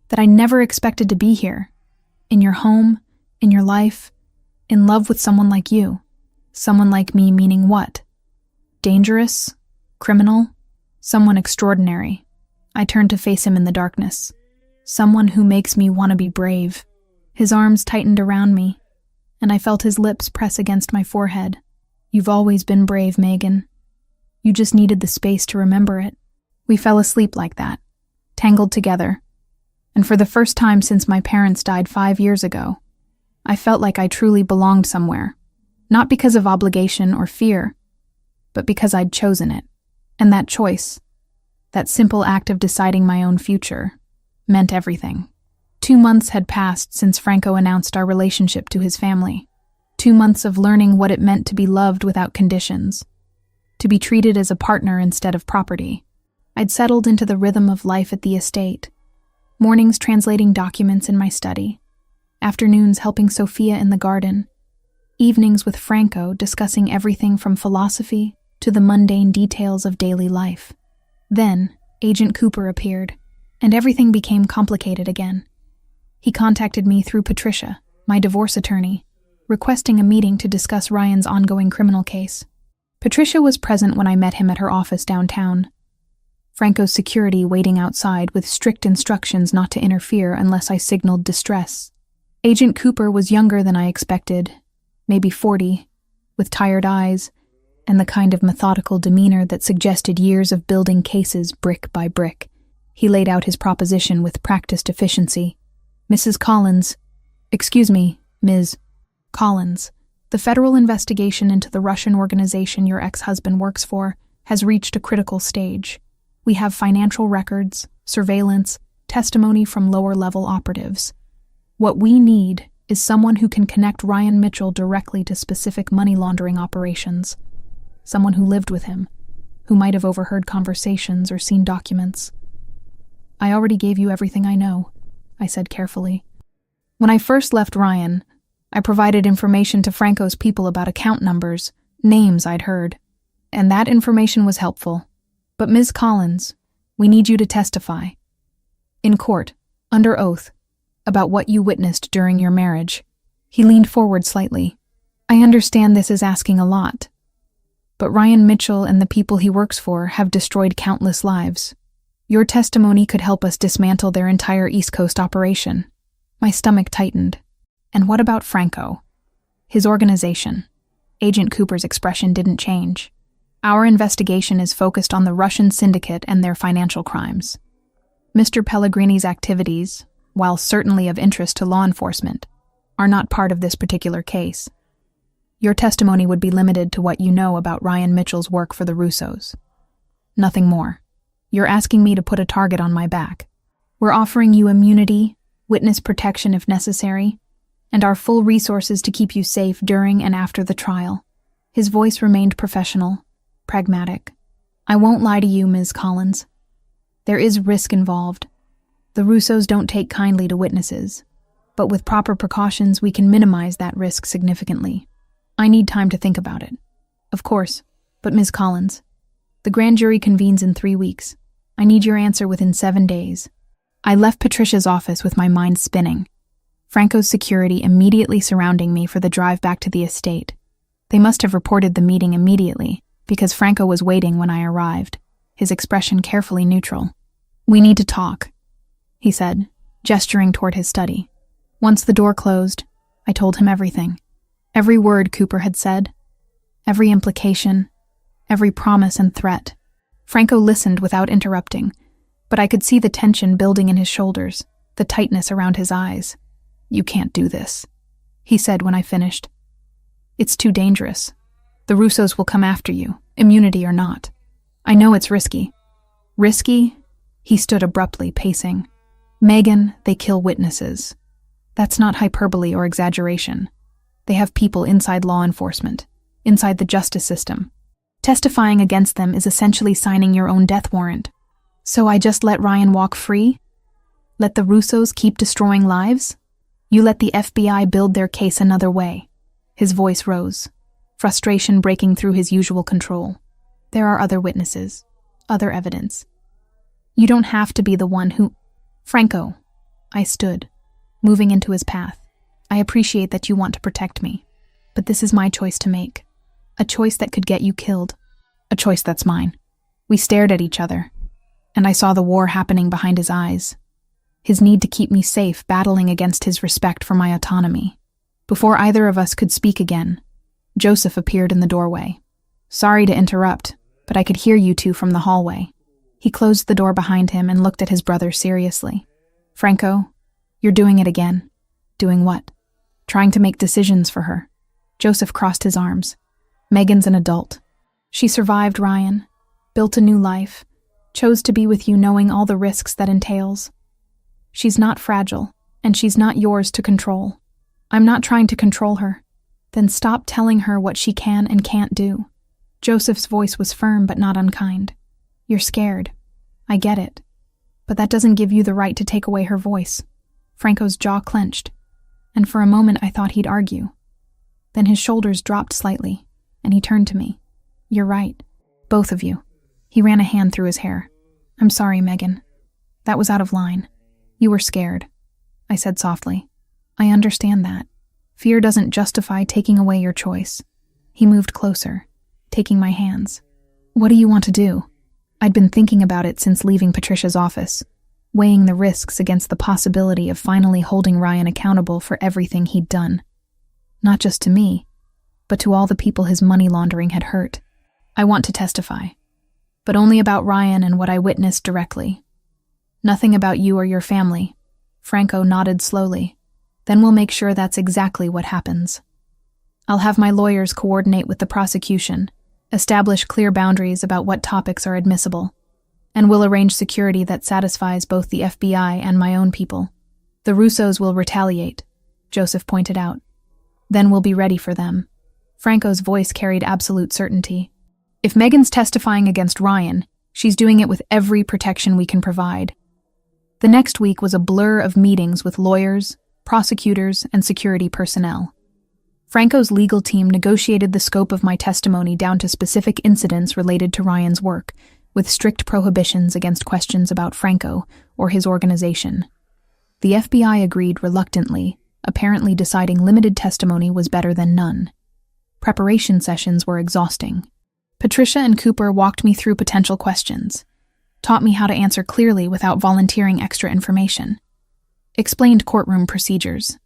That I never expected to be here. In your home, in your life, in love with someone like you. Someone like me meaning what? Dangerous? Criminal? Someone extraordinary. I turned to face him in the darkness. Someone who makes me want to be brave. His arms tightened around me, and I felt his lips press against my forehead. You've always been brave, Megan. You just needed the space to remember it. We fell asleep like that, tangled together. And for the first time since my parents died 5 years ago, I felt like I truly belonged somewhere, not because of obligation or fear, but because I'd chosen it. And that choice, that simple act of deciding my own future, meant everything. 2 months had passed since Franco announced our relationship to his family. 2 months of learning what it meant to be loved without conditions, to be treated as a partner instead of property. I'd settled into the rhythm of life at the estate, mornings translating documents in my study, afternoons helping Sophia in the garden, evenings with Franco discussing everything from philosophy to the mundane details of daily life. Then, Agent Cooper appeared, and everything became complicated again. He contacted me through Patricia, my divorce attorney, requesting a meeting to discuss Ryan's ongoing criminal case. Patricia was present when I met him at her office downtown, Franco's security waiting outside with strict instructions not to interfere unless I signaled distress. Agent Cooper was younger than I expected, maybe 40, with tired eyes, and the kind of methodical demeanor that suggested years of building cases brick by brick. He laid out his proposition with practiced efficiency. Ms. Collins, the federal investigation into the Russian organization your ex-husband works for has reached a critical stage. We have financial records, surveillance, testimony from lower-level operatives. What we need is someone who can connect Ryan Mitchell directly to specific money laundering operations. Someone who lived with him, who might have overheard conversations or seen documents. I already gave you everything I know, I said carefully. When I first left Ryan, I provided information to Franco's people about account numbers, names I'd heard, and that information was helpful. But Ms. Collins, we need you to testify. In court, under oath, about what you witnessed during your marriage. He leaned forward slightly. I understand this is asking a lot, but Ryan Mitchell and the people he works for have destroyed countless lives. Your testimony could help us dismantle their entire East Coast operation. My stomach tightened. And what about Franco? His organization. Agent Cooper's expression didn't change. Our investigation is focused on the Russian syndicate and their financial crimes. Mr. Pellegrini's activities, while certainly of interest to law enforcement, are not part of this particular case. Your testimony would be limited to what you know about Ryan Mitchell's work for the Russos. Nothing more. You're asking me to put a target on my back. We're offering you immunity, witness protection if necessary, and our full resources to keep you safe during and after the trial. His voice remained professional, pragmatic. I won't lie to you, Ms. Collins. There is risk involved. The Russos don't take kindly to witnesses, but with proper precautions we can minimize that risk significantly. I need time to think about it. Of course, but Ms. Collins, the grand jury convenes in 3 weeks. I need your answer within 7 days. I left Patricia's office with my mind spinning. Franco's security immediately surrounding me for the drive back to the estate. They must have reported the meeting immediately, because Franco was waiting when I arrived, his expression carefully neutral. We need to talk, he said, gesturing toward his study. Once the door closed, I told him everything. Every word Cooper had said, every implication, every promise and threat. Franco listened without interrupting, but I could see the tension building in his shoulders, the tightness around his eyes. You can't do this, he said when I finished. It's too dangerous. The Russos will come after you, immunity or not. I know it's risky. Risky? He stood abruptly, pacing. Megan, they kill witnesses. That's not hyperbole or exaggeration. They have people inside law enforcement, inside the justice system. Testifying against them is essentially signing your own death warrant. So I just let Ryan walk free? Let the Russos keep destroying lives? You let the FBI build their case another way. His voice rose, frustration breaking through his usual control. There are other witnesses, other evidence. You don't have to be the one who... Franco, I stood, moving into his path. I appreciate that you want to protect me, but this is my choice to make. A choice that could get you killed. A choice that's mine. We stared at each other, and I saw the war happening behind his eyes. His need to keep me safe battling against his respect for my autonomy. Before either of us could speak again, Joseph appeared in the doorway. Sorry to interrupt, but I could hear you two from the hallway. He closed the door behind him and looked at his brother seriously. Franco, you're doing it again. Doing what? Trying to make decisions for her. Joseph crossed his arms. Megan's an adult. She survived, Ryan, built a new life, chose to be with you knowing all the risks that entails. She's not fragile, and she's not yours to control. I'm not trying to control her. Then stop telling her what she can and can't do. Joseph's voice was firm but not unkind. You're scared. I get it. But that doesn't give you the right to take away her voice. Franco's jaw clenched, and for a moment I thought he'd argue. Then his shoulders dropped slightly, and he turned to me. You're right. Both of you. He ran a hand through his hair. I'm sorry, Megan. That was out of line. You were scared, I said softly. I understand that. Fear doesn't justify taking away your choice. He moved closer, taking my hands. What do you want to do? I'd been thinking about it since leaving Patricia's office, weighing the risks against the possibility of finally holding Ryan accountable for everything he'd done. Not just to me, but to all the people his money laundering had hurt. I want to testify, but only about Ryan and what I witnessed directly. Nothing about you or your family. Franco nodded slowly. Then we'll make sure that's exactly what happens. I'll have my lawyers coordinate with the prosecution, establish clear boundaries about what topics are admissible, and we'll arrange security that satisfies both the FBI and my own people. The Russos will retaliate, Joseph pointed out. Then we'll be ready for them. Franco's voice carried absolute certainty. If Megan's testifying against Ryan, she's doing it with every protection we can provide. The next week was a blur of meetings with lawyers, prosecutors, and security personnel. Franco's legal team negotiated the scope of my testimony down to specific incidents related to Ryan's work, with strict prohibitions against questions about Franco or his organization. The FBI agreed reluctantly, apparently deciding limited testimony was better than none. Preparation sessions were exhausting. Patricia and Cooper walked me through potential questions, taught me how to answer clearly without volunteering extra information, explained courtroom procedures.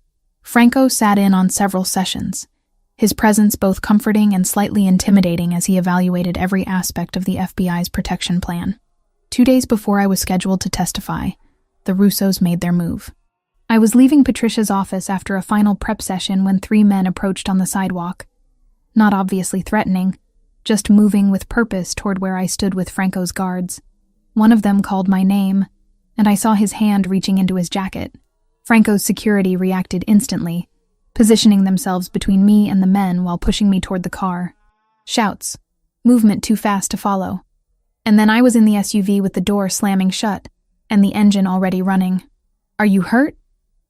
Franco sat in on several sessions, his presence both comforting and slightly intimidating as he evaluated every aspect of the FBI's protection plan. 2 days before I was scheduled to testify, the Russos made their move. I was leaving Patricia's office after a final prep session when 3 men approached on the sidewalk. Not obviously threatening, just moving with purpose toward where I stood with Franco's guards. One of them called my name, and I saw his hand reaching into his jacket. Franco's security reacted instantly, positioning themselves between me and the men while pushing me toward the car. Shouts, movement too fast to follow. And then I was in the SUV with the door slamming shut, and the engine already running. Are you hurt?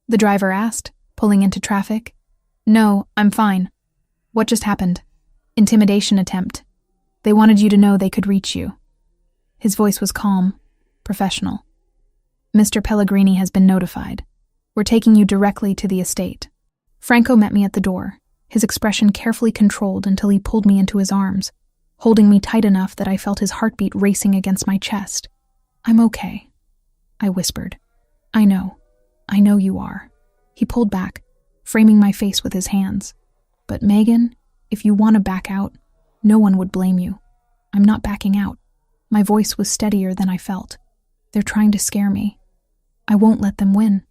The driver asked, pulling into traffic. No, I'm fine. What just happened? Intimidation attempt. They wanted you to know they could reach you. His voice was calm, professional. Mr. Pellegrini has been notified. We're taking you directly to the estate. Franco met me at the door, his expression carefully controlled until he pulled me into his arms, holding me tight enough that I felt his heartbeat racing against my chest. I'm okay, I whispered. I know you are. He pulled back, framing my face with his hands. But Megan, if you want to back out, no one would blame you. I'm not backing out. My voice was steadier than I felt. They're trying to scare me. I won't let them win.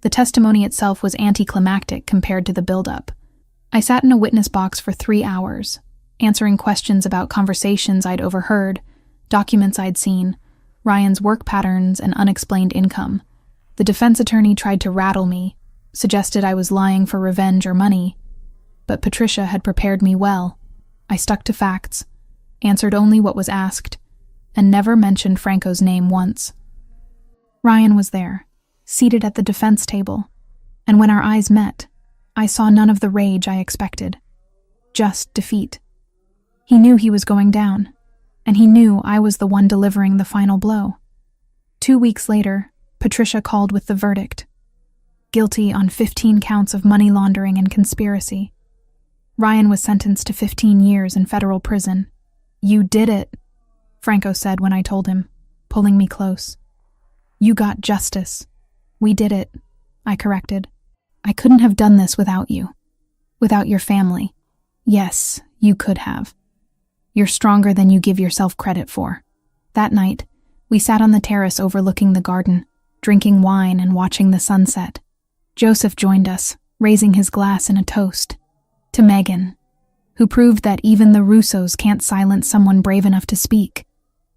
The testimony itself was anticlimactic compared to the build-up. I sat in a witness box for 3 hours, answering questions about conversations I'd overheard, documents I'd seen, Ryan's work patterns, and unexplained income. The defense attorney tried to rattle me, suggested I was lying for revenge or money. But Patricia had prepared me well. I stuck to facts, answered only what was asked, and never mentioned Franco's name once. Ryan was there, seated at the defense table, and when our eyes met, I saw none of the rage I expected, just defeat. He knew he was going down, and he knew I was the one delivering the final blow. 2 weeks later, Patricia called with the verdict. Guilty on 15 counts of money laundering and conspiracy. Ryan was sentenced to 15 years in federal prison. You did it, Franco said when I told him, pulling me close. You got justice. We did it, I corrected. I couldn't have done this without you. Without your family. Yes, you could have. You're stronger than you give yourself credit for. That night, we sat on the terrace overlooking the garden, drinking wine and watching the sunset. Joseph joined us, raising his glass in a toast. To Megan, who proved that even the Russos can't silence someone brave enough to speak.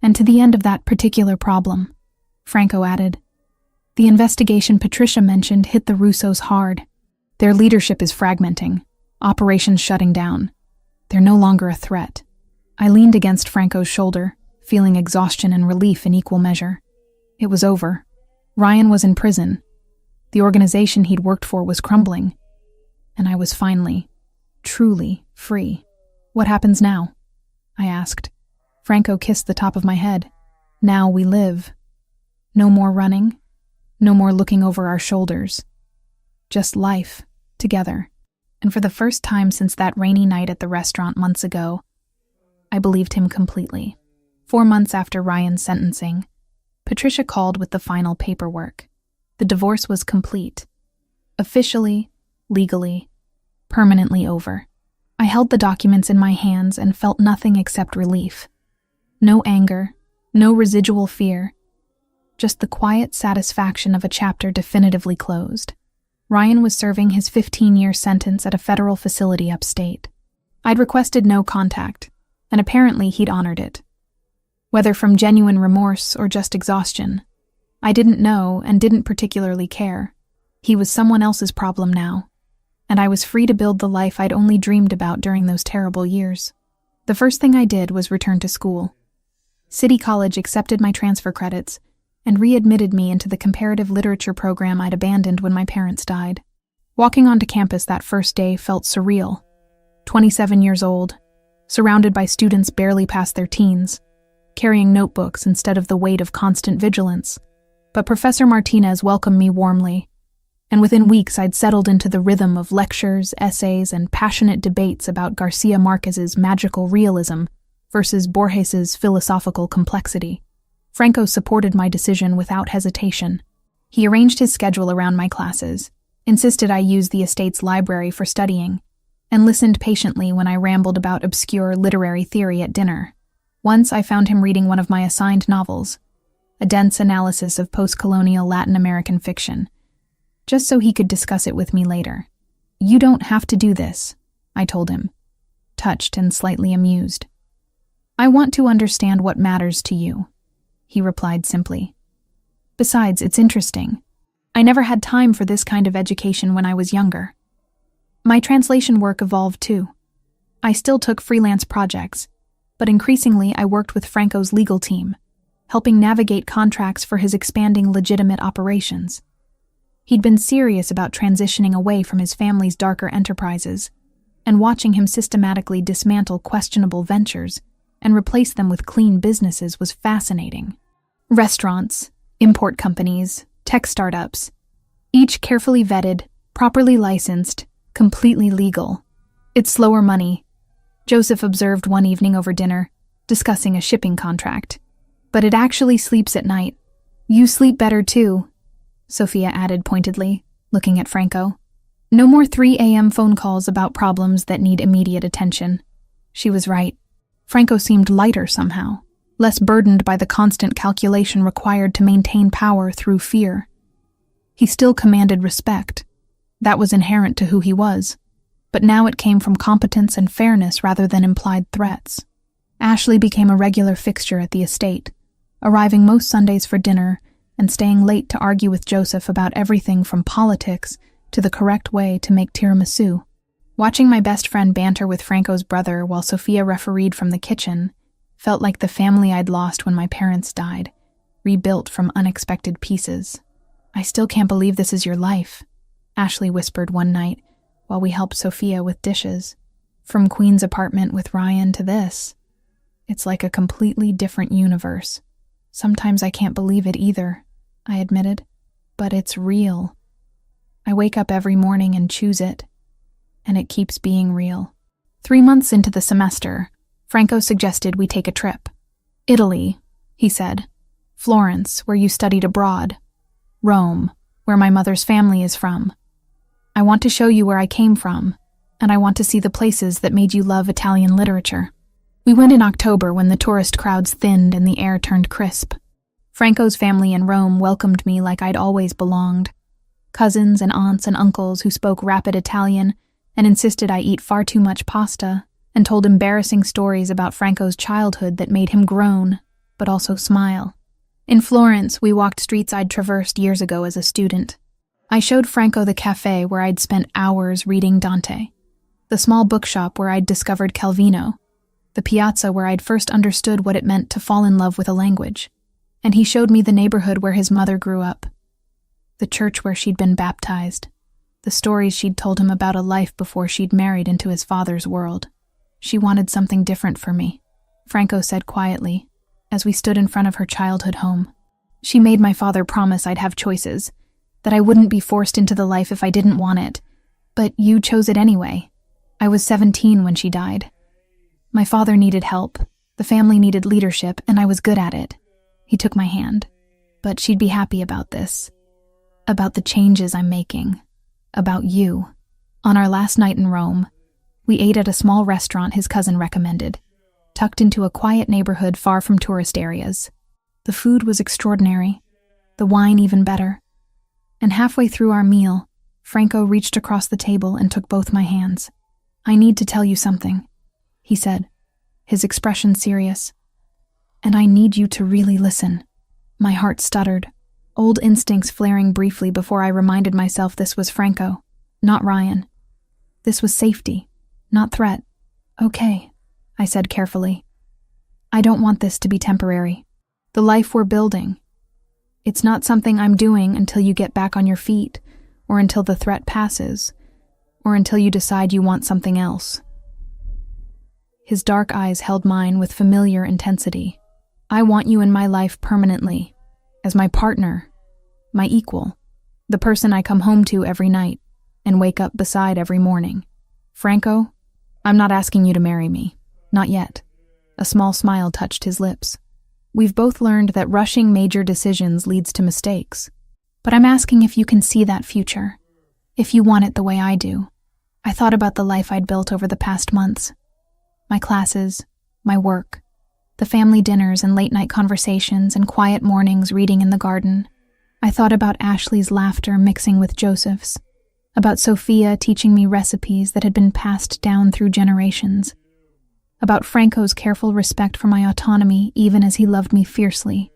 And to the end of that particular problem, Franco added. The investigation Patricia mentioned hit the Russos hard. Their leadership is fragmenting, operations shutting down. They're no longer a threat. I leaned against Franco's shoulder, feeling exhaustion and relief in equal measure. It was over. Ryan was in prison. The organization he'd worked for was crumbling. And I was finally, truly free. What happens now? I asked. Franco kissed the top of my head. Now we live. No more running. No more looking over our shoulders. Just life, together. And for the first time since that rainy night at the restaurant months ago, I believed him completely. 4 months after Ryan's sentencing, Patricia called with the final paperwork. The divorce was complete. Officially, legally, permanently over. I held the documents in my hands and felt nothing except relief. No anger, no residual fear, just the quiet satisfaction of a chapter definitively closed. Ryan was serving his 15-year sentence at a federal facility upstate. I'd requested no contact, and apparently he'd honored it. Whether from genuine remorse or just exhaustion, I didn't know and didn't particularly care. He was someone else's problem now, and I was free to build the life I'd only dreamed about during those terrible years. The first thing I did was return to school. City College accepted my transfer credits and readmitted me into the comparative literature program I'd abandoned when my parents died. Walking onto campus that first day felt surreal. 27 years old, surrounded by students barely past their teens, carrying notebooks instead of the weight of constant vigilance. But Professor Martinez welcomed me warmly, and within weeks I'd settled into the rhythm of lectures, essays, and passionate debates about Garcia Marquez's magical realism versus Borges's philosophical complexity. Franco supported my decision without hesitation. He arranged his schedule around my classes, insisted I use the estate's library for studying, and listened patiently when I rambled about obscure literary theory at dinner. Once I found him reading one of my assigned novels, a dense analysis of post-colonial Latin American fiction, just so he could discuss it with me later. You don't have to do this, I told him, touched and slightly amused. I want to understand what matters to you, he replied simply. Besides, it's interesting. I never had time for this kind of education when I was younger. My translation work evolved too. I still took freelance projects, but increasingly I worked with Franco's legal team, helping navigate contracts for his expanding legitimate operations. He'd been serious about transitioning away from his family's darker enterprises, and watching him systematically dismantle questionable ventures and replace them with clean businesses was fascinating. Restaurants, import companies, tech startups, each carefully vetted, properly licensed, completely legal. It's slower money, Joseph observed one evening over dinner, discussing a shipping contract. But it actually sleeps at night. You sleep better too, Sophia added pointedly, looking at Franco. No more 3 a.m. phone calls about problems that need immediate attention. She was right. Franco seemed lighter somehow, less burdened by the constant calculation required to maintain power through fear. He still commanded respect. That was inherent to who he was, but now it came from competence and fairness rather than implied threats. Ashley became a regular fixture at the estate, arriving most Sundays for dinner and staying late to argue with Joseph about everything from politics to the correct way to make tiramisu. Watching my best friend banter with Franco's brother while Sophia refereed from the kitchen felt like the family I'd lost when my parents died, rebuilt from unexpected pieces. I still can't believe this is your life, Ashley whispered one night while we helped Sophia with dishes. From Queen's apartment with Ryan to this. It's like a completely different universe. Sometimes I can't believe it either, I admitted. But it's real. I wake up every morning and choose it. And it keeps being real. 3 months into the semester, Franco suggested we take a trip. Italy, he said. Florence, where you studied abroad. Rome, where my mother's family is from. I want to show you where I came from, and I want to see the places that made you love Italian literature. We went in October when the tourist crowds thinned and the air turned crisp. Franco's family in Rome welcomed me like I'd always belonged. Cousins and aunts and uncles who spoke rapid Italian and insisted I eat far too much pasta, and told embarrassing stories about Franco's childhood that made him groan, but also smile. In Florence, we walked streets I'd traversed years ago as a student. I showed Franco the cafe where I'd spent hours reading Dante, the small bookshop where I'd discovered Calvino, the piazza where I'd first understood what it meant to fall in love with a language, and he showed me the neighborhood where his mother grew up, the church where she'd been baptized, the stories she'd told him about a life before she'd married into his father's world. She wanted something different for me, Franco said quietly, as we stood in front of her childhood home. She made my father promise I'd have choices, that I wouldn't be forced into the life if I didn't want it. But you chose it anyway. I was 17 when she died. My father needed help, the family needed leadership, and I was good at it. He took my hand. But she'd be happy about this. About the changes I'm making. About you. On our last night in Rome, we ate at a small restaurant his cousin recommended, tucked into a quiet neighborhood far from tourist areas. The food was extraordinary, the wine even better. And halfway through our meal, Franco reached across the table and took both my hands. "I need to tell you something," he said, his expression serious. "And I need you to really listen." My heart stuttered, old instincts flaring briefly before I reminded myself this was Franco, not Ryan. This was safety, not threat. "Okay," I said carefully. "I don't want this to be temporary. The life we're building. It's not something I'm doing until you get back on your feet, or until the threat passes, or until you decide you want something else." His dark eyes held mine with familiar intensity. "I want you in my life permanently, as my partner, my equal, the person I come home to every night and wake up beside every morning. Franco, I'm not asking you to marry me. Not yet." A small smile touched his lips. "We've both learned that rushing major decisions leads to mistakes. But I'm asking if you can see that future, if you want it the way I do." I thought about the life I'd built over the past months. My classes, my work, the family dinners and late-night conversations and quiet mornings reading in the garden. I thought about Ashley's laughter mixing with Joseph's, about Sophia teaching me recipes that had been passed down through generations, about Franco's careful respect for my autonomy even as he loved me fiercely.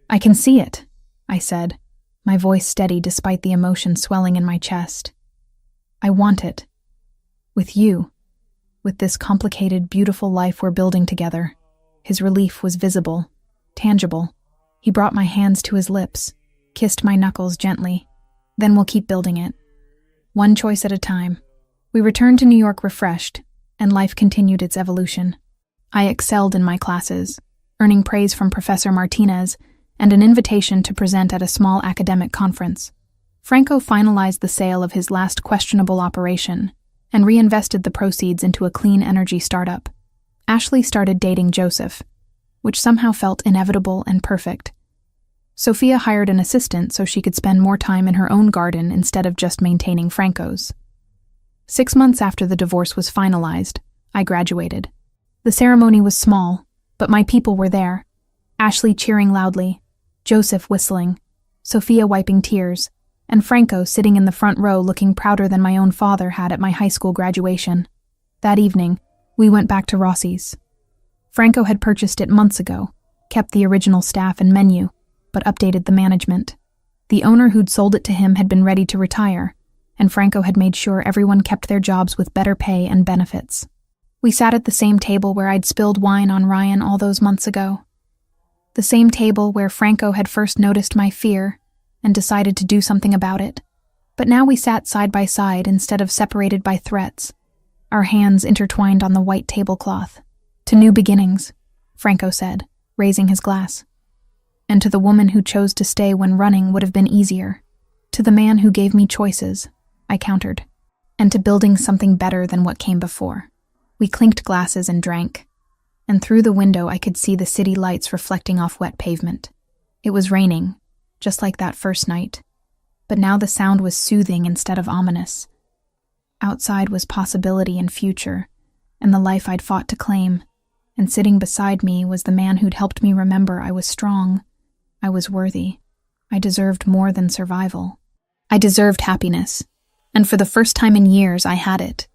"I can see it," I said, my voice steady despite the emotion swelling in my chest. "I want it. With you. With this complicated, beautiful life we're building together." His relief was visible, tangible. He brought my hands to his lips, kissed my knuckles gently. "Then we'll keep building it. One choice at a time." We returned to New York refreshed, and life continued its evolution. I excelled in my classes, earning praise from Professor Martinez and an invitation to present at a small academic conference. Franco finalized the sale of his last questionable operation and reinvested the proceeds into a clean energy startup. Ashley started dating Joseph, which somehow felt inevitable and perfect. Sophia hired an assistant so she could spend more time in her own garden instead of just maintaining Franco's. 6 months after the divorce was finalized, I graduated. The ceremony was small, but my people were there. Ashley cheering loudly, Joseph whistling, Sophia wiping tears, and Franco sitting in the front row looking prouder than my own father had at my high school graduation. That evening, we went back to Rossi's. Franco had purchased it months ago, kept the original staff and menu, but updated the management. The owner who'd sold it to him had been ready to retire, and Franco had made sure everyone kept their jobs with better pay and benefits. We sat at the same table where I'd spilled wine on Ryan all those months ago. The same table where Franco had first noticed my fear and decided to do something about it. But now we sat side by side instead of separated by threats, our hands intertwined on the white tablecloth. "To new beginnings," Franco said, raising his glass. "And to the woman who chose to stay when running would have been easier. To the man who gave me choices," I countered. "And to building something better than what came before." We clinked glasses and drank, and through the window I could see the city lights reflecting off wet pavement. It was raining, just like that first night, but now the sound was soothing instead of ominous. Outside was possibility and future, and the life I'd fought to claim, and sitting beside me was the man who'd helped me remember I was strong, I was worthy. I deserved more than survival. I deserved happiness. And for the first time in years, I had it.